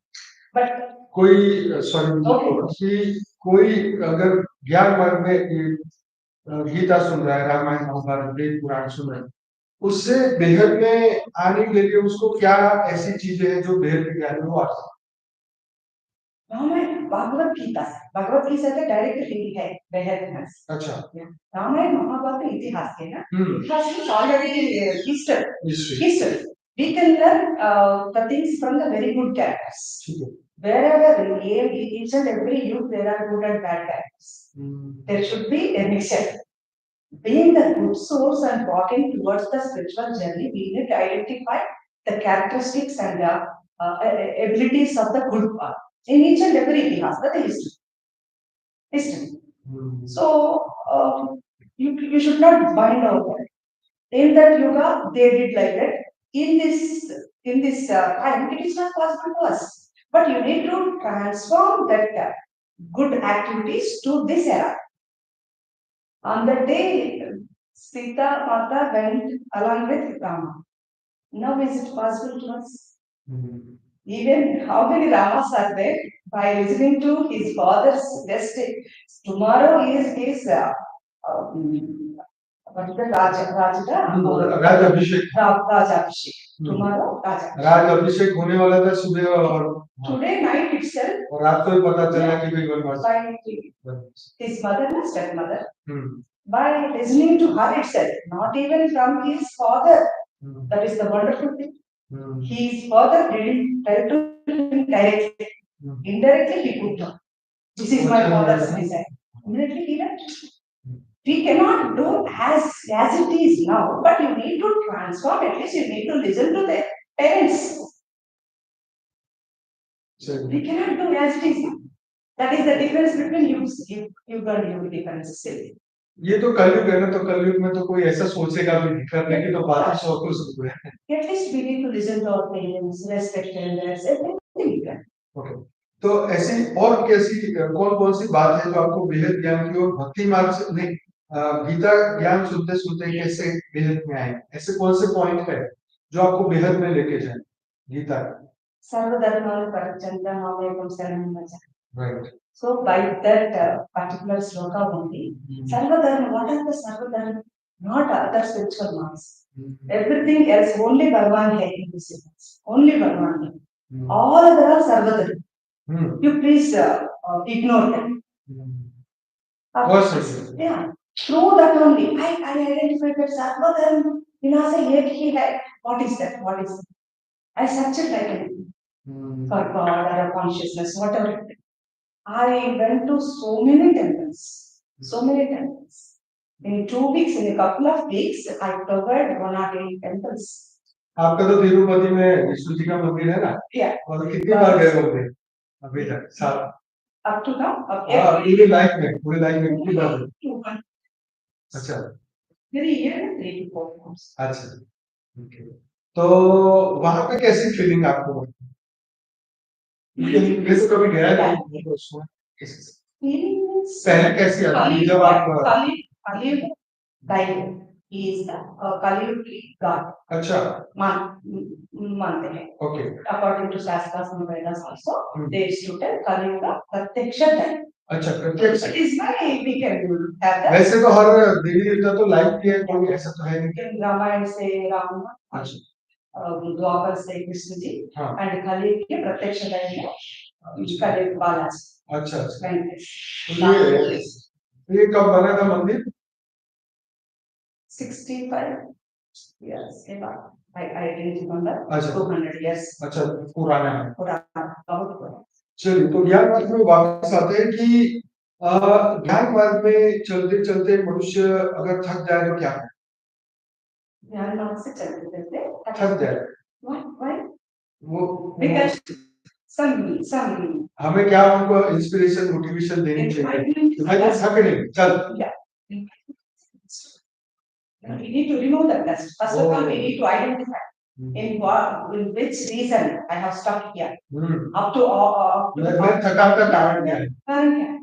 But कोई sorry कोई अगर ज्ञान मार्ग में गीता सुन रहा है, रामायण महाभारत वेद पुराण सुन रहा है, उससे बेहद में आने के लिए उसको क्या ऐसी चीजें हैं जो बेहद के ज्ञान में वो आ सकती रामायण भगवत गीता से डायरेक्ट लिंक है बेहद में. अच्छा रामायण महाभारत इतिहास है ना. इतिहास is already history. We can learn the things from the very good characters. Wherever in each and every youth there are good and bad characters. There should be a mixture. Being the good source and walking towards the spiritual journey, we need to identify the characteristics and abilities of the good path. In each and every ihas, that is history. So you should not bind over it. In that yoga, they did like that. In this time, it is not possible to us. But you need to transform that good activities to this era. On the day, Sita Mata went along with Rama. Now is it possible to us? Even how many Ramas are there? By listening to his father's best, tomorrow is what is the Rajabhishek. Tomorrow Rajabhishek होने वाला था सुबह और today night itself. और रात को ही पता चला कि भाई बनवास. By his mother and stepmother. By listening to her itself, not even from his father. That is the wonderful thing. His father didn't tell to him directly. Indirectly he could know. This is my father's desire. Immediately he went. We cannot do as it is now, but you need to transform. At least you need to listen to the parents. We cannot do as it is now. That is the difference between you and difference. ये तो कलयुग है ना, तो कलयुग में तो कोई ऐसा सोचेगा भी नहीं, करने की तो बात ही सौ को सुन रहे हैं. At least we need to listen to our parents, respect elders, everything. Okay. तो ऐसी और कैसी कौन-कौन सी बात है जो आपको बेहद ज्ञान की और भक्ति मार्ग से नहीं गीता ज्ञान सुनते सुनते कैसे बेहद में आए, ऐसे कौन से पॉइंट है जो आपको बेहद में लेके जाए गीता? सर्वधर्मान् परित्यज्य मामेकं शरणं Vraj. Right. So by that particular sloka only, Sarvadharma, what are the Sarvadharma? Not other spiritual marks. Everything else, only Bhagavan hai in this universe. Only Bhagavan hai. All other are Sarvadharma. You please ignore them. Yeah. Through that only, I identified that Sarvadharma. Vinasa yet he had. What is that? What is that? I searched like anything. For God or a consciousness, whatever it is. I went to so many temples. In 2 weeks, in a couple of weeks, I covered 108 temples. आपका तो तिरुपति में विष्णु जी का मंदिर है ना? Yeah. और कितनी बार गए होंगे अभी तक? साल. Up to now? पूरी लाइफ में कितनी बार? अच्छा. Very year 3 to 4 months. अच्छा. Okay. तो वहाँ पे कैसी फीलिंग आपको? वैसे कभी गया नहीं तो उसमें पहले कैसी आती जब आप Kali is the Kali God. अच्छा मानते हैं. Okay. According to Shastras and Vedas also, they used to tell Kali Yuga Pratyaksha Dharma. अच्छा प्रत्यक्ष. That is why we can have that. वैसे तो हर देवी देवता तो लाइव किया है, कोई ऐसा तो है नहीं. रामायण से राम. अच्छा. द्वापर से कृष्ण जी. And Kali के प्रत्यक्ष दर्शन कले बालाजी. अच्छा अच्छा. ये कब बना था मंदिर? 65 years about. I didn't remember. 200 years. अच्छा पुराना है. बहुत पुराना. चलिए तो ज्ञान मार्ग में वापस आते हैं कि ज्ञान मार्ग में चलते चलते मनुष्य अगर थक जाए तो क्या है? ज्ञान मार्ग से चलते चलते थक जाए. Why? वो Because some हमें क्या उनको इंस्पिरेशन मोटिवेशन देनी चाहिए. भाई थक नहीं चल. We need to remove the dust. First of all, we need to identify in which reason I have stuck here. Up to मैं थकान का कारण क्या है? कारण क्या है?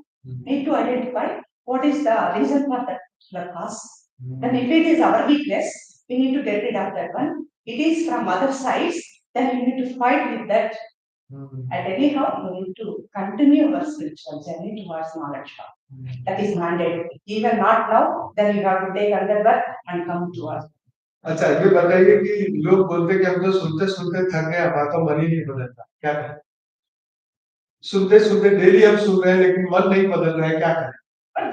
Need to identify what is the reason for that the cause. Then if it is our weakness, we need to get rid of that one. It is from other sides, then we need to fight with that. And anyhow, we need to continue our spiritual journey towards knowledge. That is mandatory. Even not now, then you have to take another birth and come to us. अच्छा ये बताइए कि लोग बोलते कि हम तो सुनते सुनते थक गए, हमारा तो मन ही नहीं बदलता, क्या करें? सुनते सुनते डेली हम सुन रहे हैं लेकिन मन नहीं बदल रहा है, क्या करें? But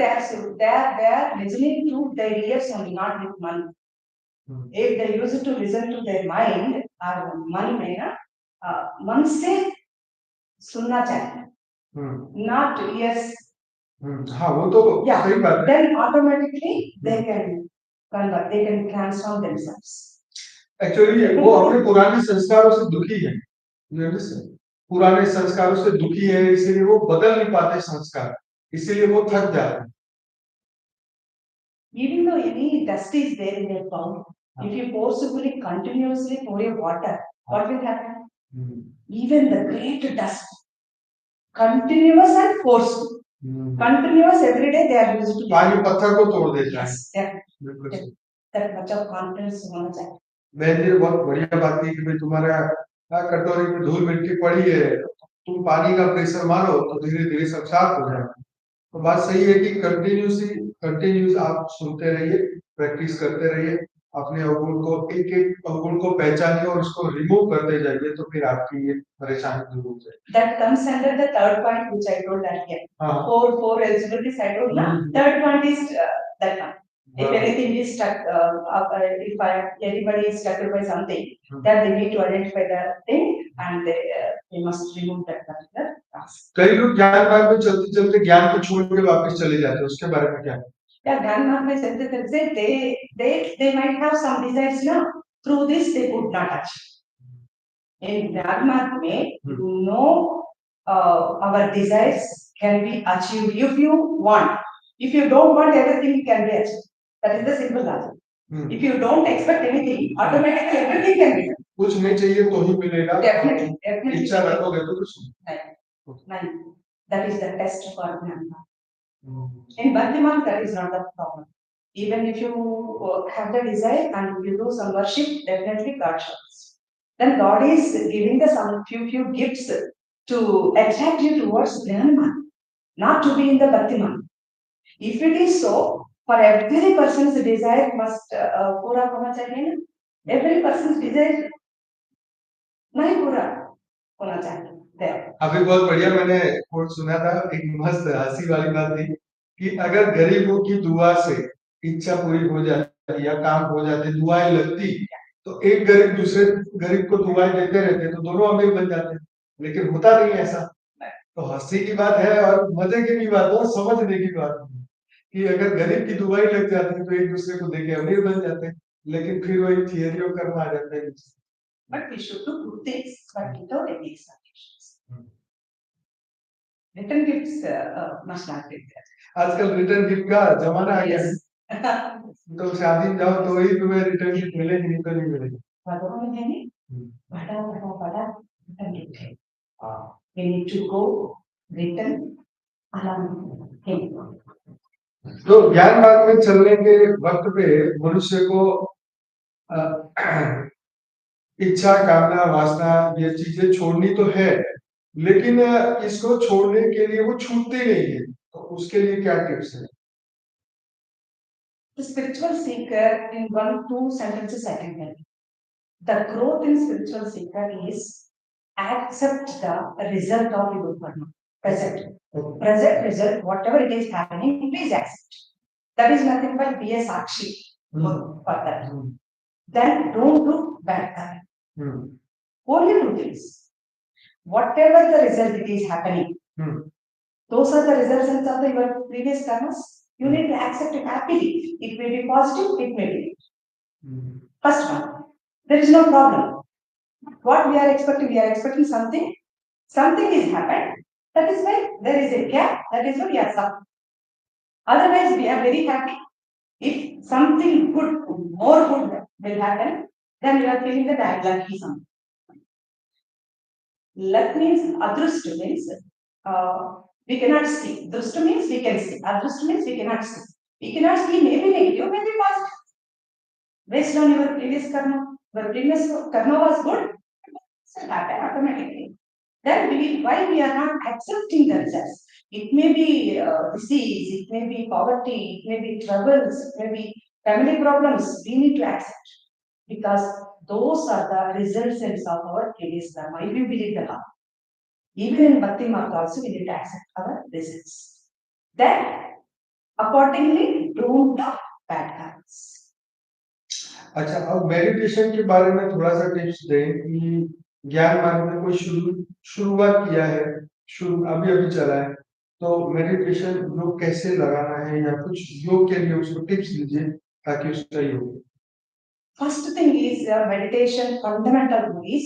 they're listening to their ears and not with mind. If they use to listen to their mind or मन में ना मन से सुनना चाहिए, not ears. हाँ वो तो सही बात है. Then automatically they can convert, they can transform themselves. Actually वो अपने पुराने संस्कारों से दुखी है, पुराने संस्कारों से दुखी है, इसीलिए वो बदल नहीं पाते संस्कार, इसीलिए वो थक जाते हैं. Even though any dust is there in their palm, if you forcibly continuously pour your water, what will happen? Even the great dust, continuous and forceful, continuous every day they are used to. पानी पत्थर को तोड़ देता है. Yes, that much of confidence होना चाहिए. मैंने ये बहुत बढ़िया बात की कि भाई तुम्हारा कटोरी में धूल मिट्टी पड़ी है, तुम पानी का प्रेशर मारो तो धीरे धीरे सब साफ हो जाएगा. तो बात सही है कि कंटिन्यूस आप सुनते रहिए, प्रैक्टिस करते रहिए, अपने अवगुण को एक एक अवगुण को पहचानिए और उसको रिमूव करते जाइए, तो फिर आपकी ये परेशानी दूर हो जाएगी. That comes under the third point which I told earlier. Four eligibilities I told now. Third point is that one. If anything is stuck, if anybody is stuck by something, then they need to identify the thing and they must remove that particular task. कई लोग ज्ञान मार्ग में चलते चलते ज्ञान को छोड़ के वापस चले जाते हैं, उसके बारे में क्या है? Yeah, ज्ञान मार्ग में चलते चलते they might have some desires now. Through this they could not achieve. In ज्ञान मार्ग में no our desires can be achieved if you want. If you don't want, everything can be achieved. That is the simple logic. If you don't expect anything, automatically everything can be done. कुछ नहीं चाहिए तो ही मिलेगा. Definitely. इच्छा रखोगे तो कुछ नहीं. That is the test for Jnana. In Bhaktiman, that is not the problem. Even if you have the desire and you do some worship, definitely God shows. Then God is giving us some few gifts to attract you towards Jnana, not to be in the Bhaktiman. If it is so, for every person's desire must पूरा होना चाहिए ना. Every person's desire नहीं पूरा होना चाहिए. अभी बहुत बढ़िया मैंने कोट सुना था, एक मस्त हंसी वाली बात थी कि अगर गरीबों की दुआ से इच्छा पूरी हो जाती या काम हो जाते, दुआएं लगती, तो एक गरीब दूसरे गरीब को दुआएं देते रहते तो दोनों अमीर बन जाते, लेकिन होता नहीं ऐसा. तो हंसी की बात है और मजे की भी बात है, समझने की बात है कि अगर गरीब की दुआएं लग जाती तो एक दूसरे को देके अमीर बन जाते, लेकिन फिर वही थियरी और कर्म आ जाता है. But we should do good things, but without any expectations. Return gifts must not be there. आजकल रिटर्न गिफ्ट का जमाना आ गया है. तो शादी में जाओ तो ही तुम्हें रिटर्न गिफ्ट मिलेगी, नहीं तो नहीं मिलेगी. भगवान है नहीं, बड़ा रिटर्न गिफ्ट है. We need to go return along him. तो ज्ञान मार्ग में चलने के वक्त पे मनुष्य को इच्छा, कामना, वासना ये चीजें छोड़नी तो है, लेकिन इसको छोड़ने के लिए वो छूटती नहीं है, तो उसके लिए क्या टिप्स है? The spiritual seeker, in 1-2 sentences I can tell you. The growth in spiritual seeker is accept the result of your karma. Present result, whatever it is happening, please accept. That is nothing but be a sakshi for that. Then don't do bad karma. Only two things. Whatever the result it is happening, those are the results of your previous karmas. You need to accept it happily. It may be positive, it may be. First one, there is no problem. What we are expecting something. Something is happened. That is why there is a gap. That is why we are suffering. Otherwise, we are very happy. If something good, more good will happen, then you are feeling that I am lucky something. Luck means adrushta means we cannot see. Drushta means we can see. Adrushta means we cannot see. We cannot see maybe negative, maybe positive. Based on your previous karma was good, it will happen automatically. Then why we are not accepting the results? It may be disease, it may be poverty, it may be troubles, it may be family problems. We need to accept because those are the results of our previous karma. If you believe the law, even in Bhakti Marg also we need to accept our results. Then accordingly don't do bad karmas. अच्छा, अब meditation के बारे में थोड़ा सा tips दें कि ज्ञान मार्ग में कोई शुरुआत किया है, अभी अभी चला है, तो मेडिटेशन योग कैसे लगाना है या कुछ योग के लिए उसको टिप्स दीजिए ताकि उसका योग. First thing is meditation fundamental is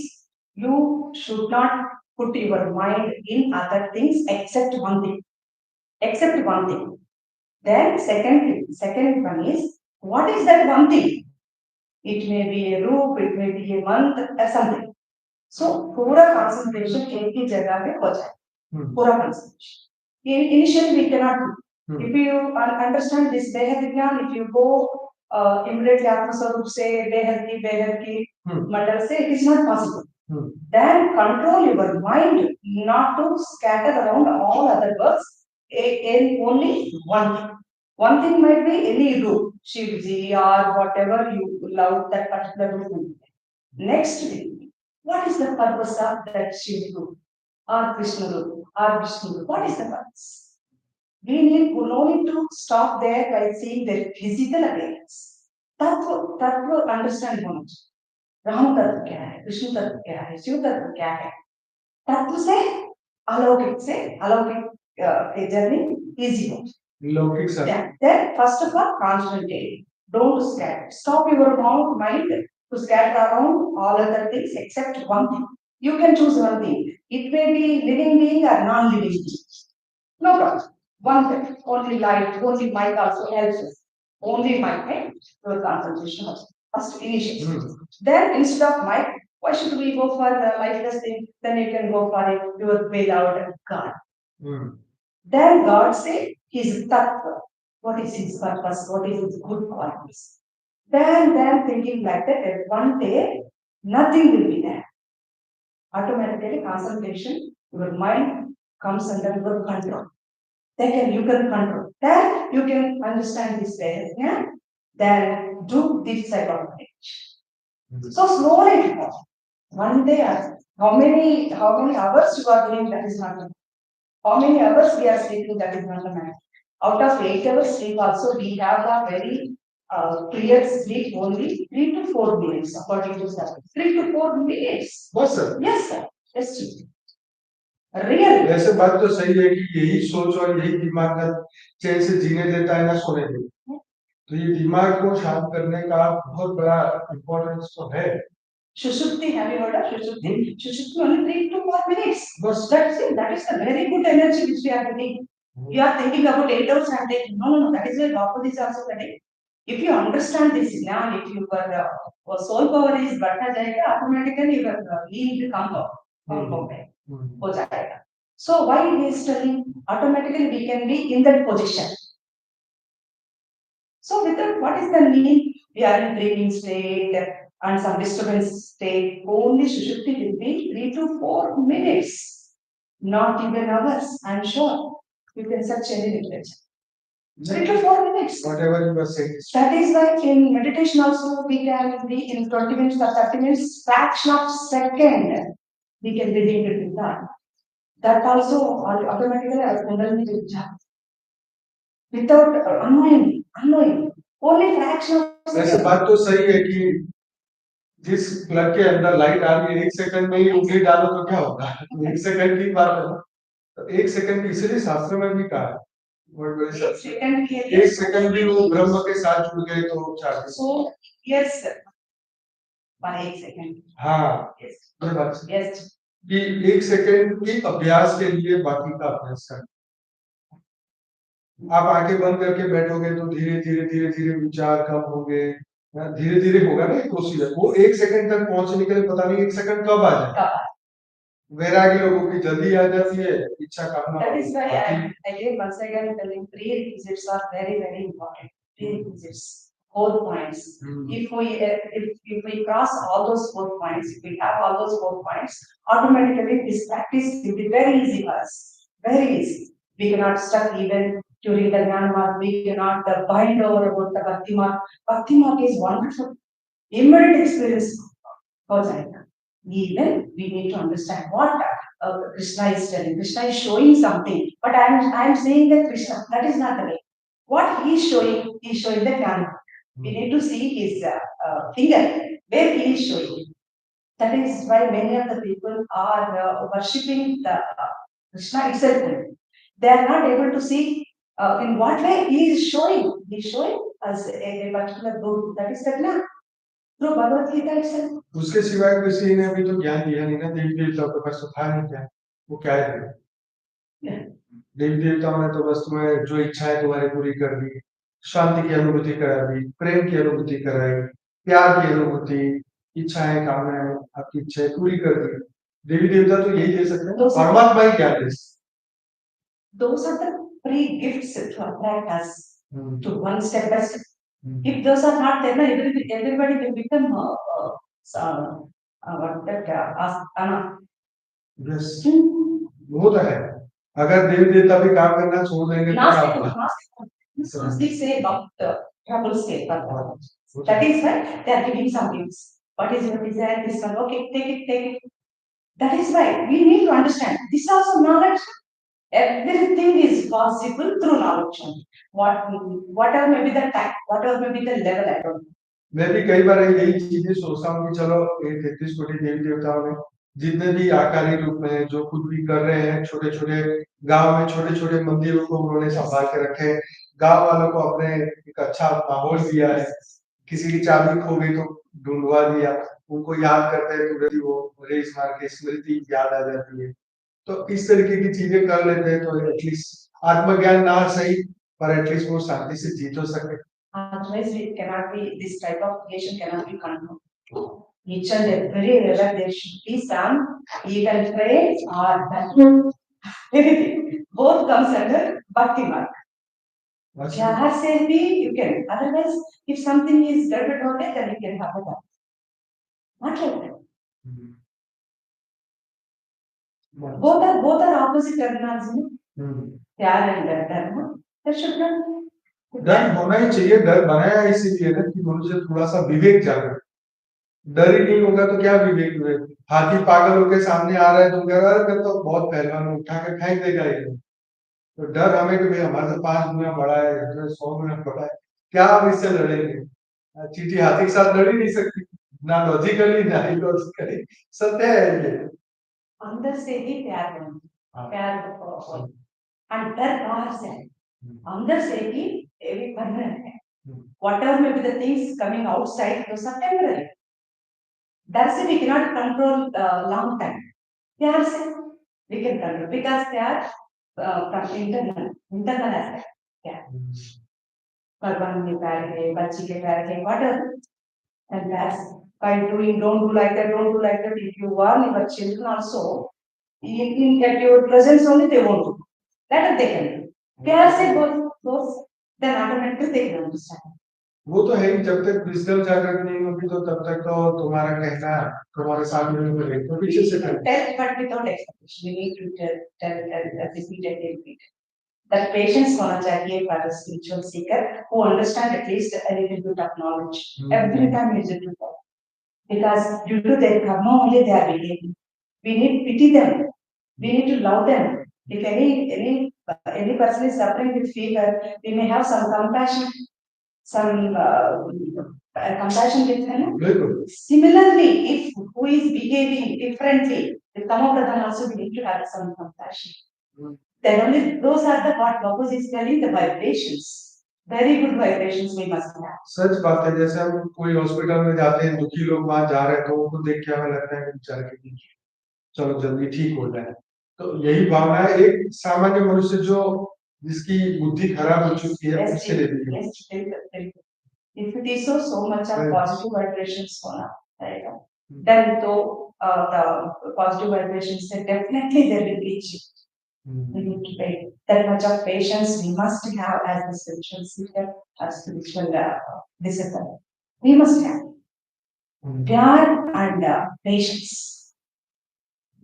you should not put your mind in other things except one thing. Except one thing. Then second one is what is that one thing? It may be a roop, it may be a month or something. So पूरा concentration एक ही जगह पे हो जाए. पूरा concentration. Initially we cannot do. If you understand this Behad gyan, if you go immediately Atmaswarup से Behad की मंडल से, it is not possible. Then control your mind not to scatter around all other works in only one thing. One thing might be any root, Shivji or whatever you love that particular root. Next thing, what is the purpose of that Shiv root or Krishna root or Vishnu root? What is the purpose? We need only to stop there by seeing their physical appearance. Tattva understand how much. Ram तत्व क्या है, विष्णु तत्व क्या है, शिव तत्व क्या है, तत्व से अलौकिक जर्नी इजी हो. लौकिक sir. Then first of all concentrate. Don't scatter. Stop your mind to scatter around all other things except one thing. You can choose one thing. It may be living being or non-living being. No problem. One thing. Only light. Only mic also helps us. Only mic, right? Your concentration also. First initiate. Then instead of mic, why should we go for the lifeless thing? Then you can go for your beloved God. Then God say his tattva. What is his purpose? What is his good qualities? Then thinking like that, one day nothing will be there. Automatically concentration, your mind comes under your control. Then you can control. Then you can understand this way. Yeah? Then do this type of meditation. So slowly, one day, how many hours you are doing, that is not the. How many hours we are sleeping, that is not the matter. Out of 8 hours sleep also, we have a very clear sleep only 3 to 4 minutes, according to study. 3 to 4 minutes. Yes, sir. Yes, sir. Yes, sir. Really? वैसे बात तो सही है कि यही सोच और यही दिमाग का चैन से जीने देता है ना सोने देता. तो ये दिमाग को शांत करने का बहुत बड़ा इम्पोर्टेंस तो है. Shushupti, have you heard of Shushupti? Shushupti only 3 to 4 minutes. But that's it. That is the very good energy which we are getting. You are thinking about 8 hours and taking. No. That is why Bapuji is also getting. If you understand this now, if your soul power is बढ़ता जाएगा, automatically your need come up. हो जाएगा. So why he is telling? Automatically we can be in that position. So with that, what is the meaning? We are in dreaming state and some disturbance state. Only Shushupti will be 3 to 4 minutes. Not even hours, I am sure. You can search any literature. 3 to 4 minutes. Whatever you are saying. That is why in meditation also we can be in 20 minutes or 30 minutes, fraction of second, we can be in that. That also automatically will jump. Without unknowing. Only fraction of वैसे बात तो सही है कि जिस plug के अंदर light आ रही है 1 सेकंड में ही उंगली डालो तो क्या होगा. 1 सेकंड की बात है. तो 1 सेकंड इसलिए शास्त्र में भी कहा है. 1 सेकंड भी वो ब्रह्म के साथ जुड़ गए तो चार्ज. So yes sir. पर 1 सेकंड. हाँ. ये बात. Yes. कि 1 सेकंड की अभ्यास के लिए बाकी का अभ्यास करना. आप आंखें बंद करके बैठोगे तो धीरे धीरे धीरे धीरे विचार कम होंगे, धीरे धीरे होगा ना, एक प्रोसीजर, वो 1 सेकंड तक पहुंचने के लिए पता नहीं 1 सेकंड कब आ जाए। वैरागी लोगों की जल्दी आ जाती है, इच्छा कामना That is why आती है। again once again telling prerequisites are very very important. Prerequisites, 4 points. If we cross all those 4 points, if we have all those 4 points, automatically this practice will be very easy for us. Very easy. We cannot stuck even during the Jnana mark. We cannot bind over about the Bhakti mark. Bhakti mark is wonderful. Immediate experience हो जाएगा. Even we need to understand what Krishna is telling. Krishna is showing something, but I am saying that Krishna, that is not the way. What he is showing the Jnana. We need to see his finger where he is showing. That is why many of the people are worshipping the Krishna itself. They are not able to see in what way he is showing. He is showing as a particular book. That is the Jnana. Through Bhagavad Gita itself. उसके सिवाय किसी ने अभी तो ज्ञान दिया नहीं ना, देवी देवताओं के पास तो था नहीं, क्या वो क्या है? देवी देवताओं ने तो बस तुम्हें जो इच्छाएं तुम्हारी पूरी कर दी, शांति की अनुभूति करा दी, प्रेम की अनुभूति कराई, प्यार की अनुभूति, इच्छाएं कामनाएं आपकी इच्छाएं पूरी कर दी। देवी देवता तो यही दे सकते हैं, परमात्मा ही क्या दे सकते? Those are the free gifts to attract us to one step by step. If those are not there, everybody will become what that Yes. वो तो है। अगर देवी देवता भी काम करना छोड़ देंगे तो Naastik say about trouble state. That is why they are giving some gifts. What is your desire? This one, okay, take it, take it. That is why we need to understand. This also knowledge. Everything is possible through knowledge. Whatever may be the type, whatever may be the level, I don't know. मैं भी कई बार यही चीजें सोचता हूँ कि चलो ये 33 कोटि देवी देवताओं ने जितने भी आकारी रूप में जो कुछ भी कर रहे हैं, छोटे छोटे गांव में छोटे छोटे मंदिरों को उन्होंने संभाल के रखे, गांव वालों को अपने एक अच्छा माहौल दिया है, किसी की चाबी खो गई तो ढूंढवा दिया, उनको याद करते हैं तुरंत ही वो रेस मार के स्मृति याद आ जाती है। तो इस तरीके की चीजें कर लेते हैं तो एटलीस्ट आत्मज्ञान ना सही पर एटलीस्ट वो शांति से जी तो सके। Otherwise, it cannot be, this type of creation cannot be controlled. Each and every level there should be some even praise or anything. Both comes under bhakti mark. Jhar se bhi you can. Otherwise, if something is garbage, then you can have it. Not like that. Both are opposite terminology. Pyar and dharma. There should not be. डर होना ही चाहिए, डर बनाया इसीलिए ना कि मनुष्य थोड़ा सा विवेक जागे। डर ही नहीं होगा तो क्या विवेक हुए? हाथी पागल होके सामने आ रहा है, तुम कह रहे हो तो बहुत पहलवान उठा के फेंक देगा ये। तो डर हमें कि भाई हमारा तो 5 गुना बड़ा है, 100 गुना बड़ा है, क्या हम इससे लड़ेंगे? चींटी हाथी के साथ लड़ ही नहीं सकती, ना लॉजिकली ना इलॉजिकली, सत्य है ये। अंदर से ही प्यार और डर बाहर से है, अंदर से ही एक परमानेंट है। Whatever may be the things coming outside, those are temporary. That's why we cannot control long time. प्यार से we can control because they are from internal aspect. Yeah. भगवान के प्यार है, बच्ची के प्यार है, whatever. And that's by doing, don't do like that, don't do like that. If you warn your children also, in at your presence only they won't do. That they can do. प्यार से both then automatically they can understand. वो तो है ही, जब तक wisdom जागृत नहीं होगी तो तब तक तो तुम्हारा कहना तुम्हारे सामने नहीं मिलेगा, तो पीछे से tell but without expectation. We need to tell repeat. That patience होना चाहिए for a spiritual seeker who understand at least a little bit of knowledge. Every time is it because due to their karma only they are behaving. We need to pity them. We need to love them. If any person is suffering with fever, we may have some compassion. Some compassion with them. Similarly, if who is behaving differently, the Kamapradan also we need to have some compassion. Then only those are the what Bapuji is telling, the vibrations. Very good vibrations we must have. सच बात है, जैसे हम कोई hospital में जाते हैं, दुखी लोग वहां जा रहे हैं तो उनको देख के हमें लगता है कि बेचारे के चलो जल्दी ठीक हो जाए, तो यही भावना है। एक सामान्य मनुष्य जो जिसकी बुद्धि खराब हो चुकी है Yes, उसके लिए भी है। yes, if it is so much of Right. positive vibrations होना, right? Then though the positive vibrations, then definitely there will be change. We need to take that much of patience we must have as the spiritual seeker, as spiritual discipline. We must have gyan and patience.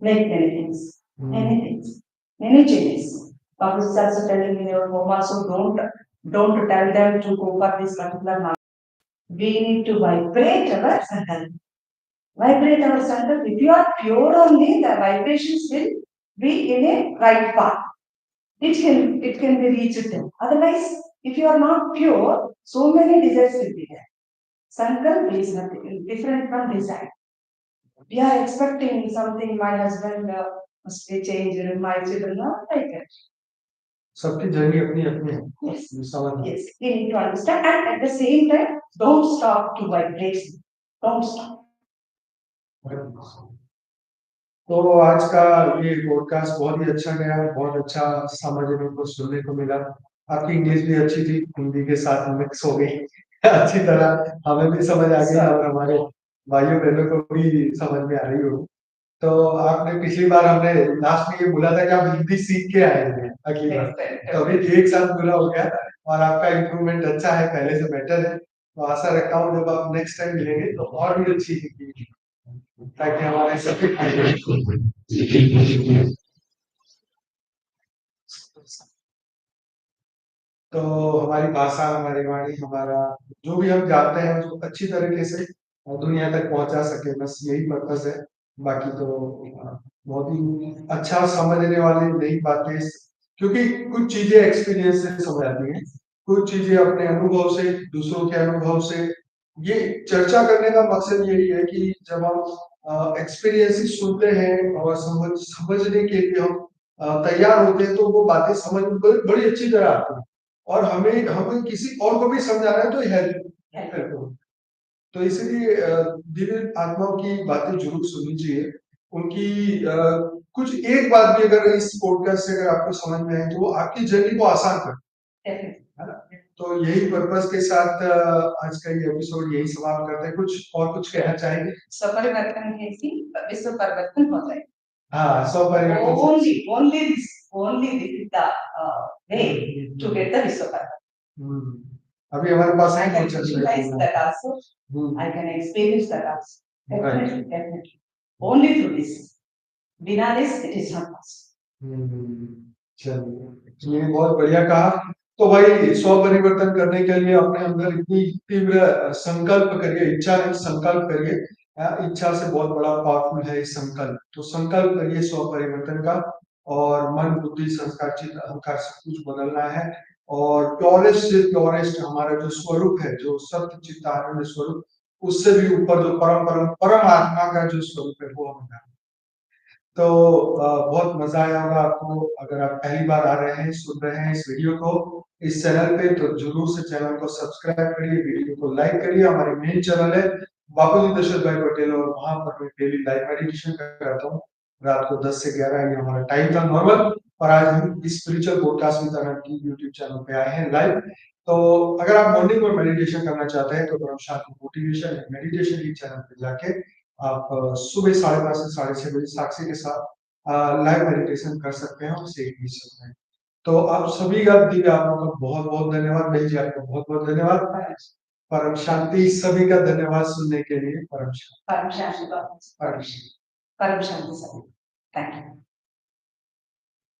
Make many things, many changes. Bapuji is also telling in your home also don't tell them to go for this particular market. We need to vibrate our sankalp. Vibrate our sankalp. If you are pure only, the vibrations will be in a right path. It can be reached then. Otherwise, if you are not pure, so many desires will be there. Sankalp is nothing different from desire. We are expecting something, my husband must be changed, my children, not like that. सबकी journey अपनी अपनी है। Yes, yes, we need to understand, and at the same time, don't stop to vibrate. Don't stop. तो आज का ये podcast बहुत ही अच्छा गया, बहुत अच्छा समझने को सुनने को मिला। आपकी इंग्लिश भी अच्छी थी, हिंदी के साथ मिक्स हो गई अच्छी तरह हमें भी समझ आ गई और हमारे भाइयों बहनों को भी समझ में आ रही होगी। तो आपने पिछली बार हमने लास्ट में ये बोला था कि आप हिंदी सीख के आए थे अगली बार, तो अभी एक साथ पूरा हो गया और आपका इम्प्रूवमेंट अच्छा है, पहले से बेटर है। तो आशा रखता हूँ जब आप नेक्स्ट टाइम मिलेंगे तो और भी अच्छी हिंदी, ताकि हमारे सभी तो हमारी भाषा, हमारी वाणी, हमारा जो भी हम जानते हैं उसको अच्छी तरीके से दुनिया तक पहुंचा सके, बस यही पर्पस है। बाकी तो बहुत ही अच्छा समझने वाली नई बातें, क्योंकि कुछ चीजें एक्सपीरियंस से समझ आती हैं, कुछ चीजें अपने अनुभव से, दूसरों के अनुभव से। ये चर्चा करने का मकसद यही है कि जब हम एक्सपीरियंस सुनते हैं और समझने के लिए हम तैयार होते हैं, तो वो बातें समझ में बड़ी अच्छी तरह आती है और हमें किसी और को भी समझाना है तो हेल्प हो। तो इसलिए दिव्य आत्माओं की बातें जरूर सुननी चाहिए। उनकी कुछ एक बात भी अगर इस पॉडकास्ट से अगर आपको समझ में आए तो वो आपकी जर्नी को आसान कर, है ना। तो यही पर्पस के साथ आज का ये एपिसोड यही समाप्त करते हैं। कुछ कहना चाहेंगे? स्वपरिवर्तन है कि विश्व परिवर्तन हो जाए। हाँ, स्वपरिवर्तन only this is the way to get the विश्व परिवर्तन। अभी हमारे पास I can visualize that also. I can experience that also. Definitely, definitely. Only through this. बिना this it is not possible. चलिए, बहुत बढ़िया कहा। तो भाई स्व परिवर्तन करने के लिए अपने अंदर इतनी तीव्र संकल्प करिए, इच्छा नहीं संकल्प करिए। इच्छा से बहुत बड़ा पावरफुल है इस संकल्प, तो संकल्प करिए स्व परिवर्तन का। और मन, बुद्धि, संस्कार, चित्त, अहंकार सब कुछ बदलना है और प्योरेस्ट से प्योरेस्ट हमारा जो स्वरूप है, जो सत्य चित्त आनंद स्वरूप, उससे भी ऊपर जो परम आत्मा का जो स्वरूप है वो हमें। तो बहुत मजा आया होगा आपको। अगर आप पहली बार आ रहे हैं, सुन रहे हैं इस वीडियो को इस चैनल पे, तो जरूर से चैनल को सब्सक्राइब करिए, वीडियो को लाइक करिए। हमारे मेन चैनल है बापूजी दशरथ भाई पटेल और वहां पर मैं डेली लाइव मेडिटेशन करता हूँ रात को 10 से 11। ये हमारा टाइम था नॉर्मल, और आज हम स्पिरिचुअल पॉडकास्ट विद अनंत की यूट्यूब चैनल पे आए हैं लाइव। तो अगर आप मॉर्निंग में मेडिटेशन करना चाहते हैं तो परम शांति मोटिवेशन मेडिटेशन की चैनल पे जाके आप सुबह 5:30 से 6:30 बजे साक्षी के साथ लाइव मेडिटेशन कर सकते हैं और सीख भी सकते हैं। तो आप सभी का दिव्य आत्मा का बहुत बहुत धन्यवाद। भाई जी आपका बहुत बहुत धन्यवाद। परम शांति सभी का धन्यवाद सुनने के लिए। परम शांति। परम शांति। परम शांति। Thank you.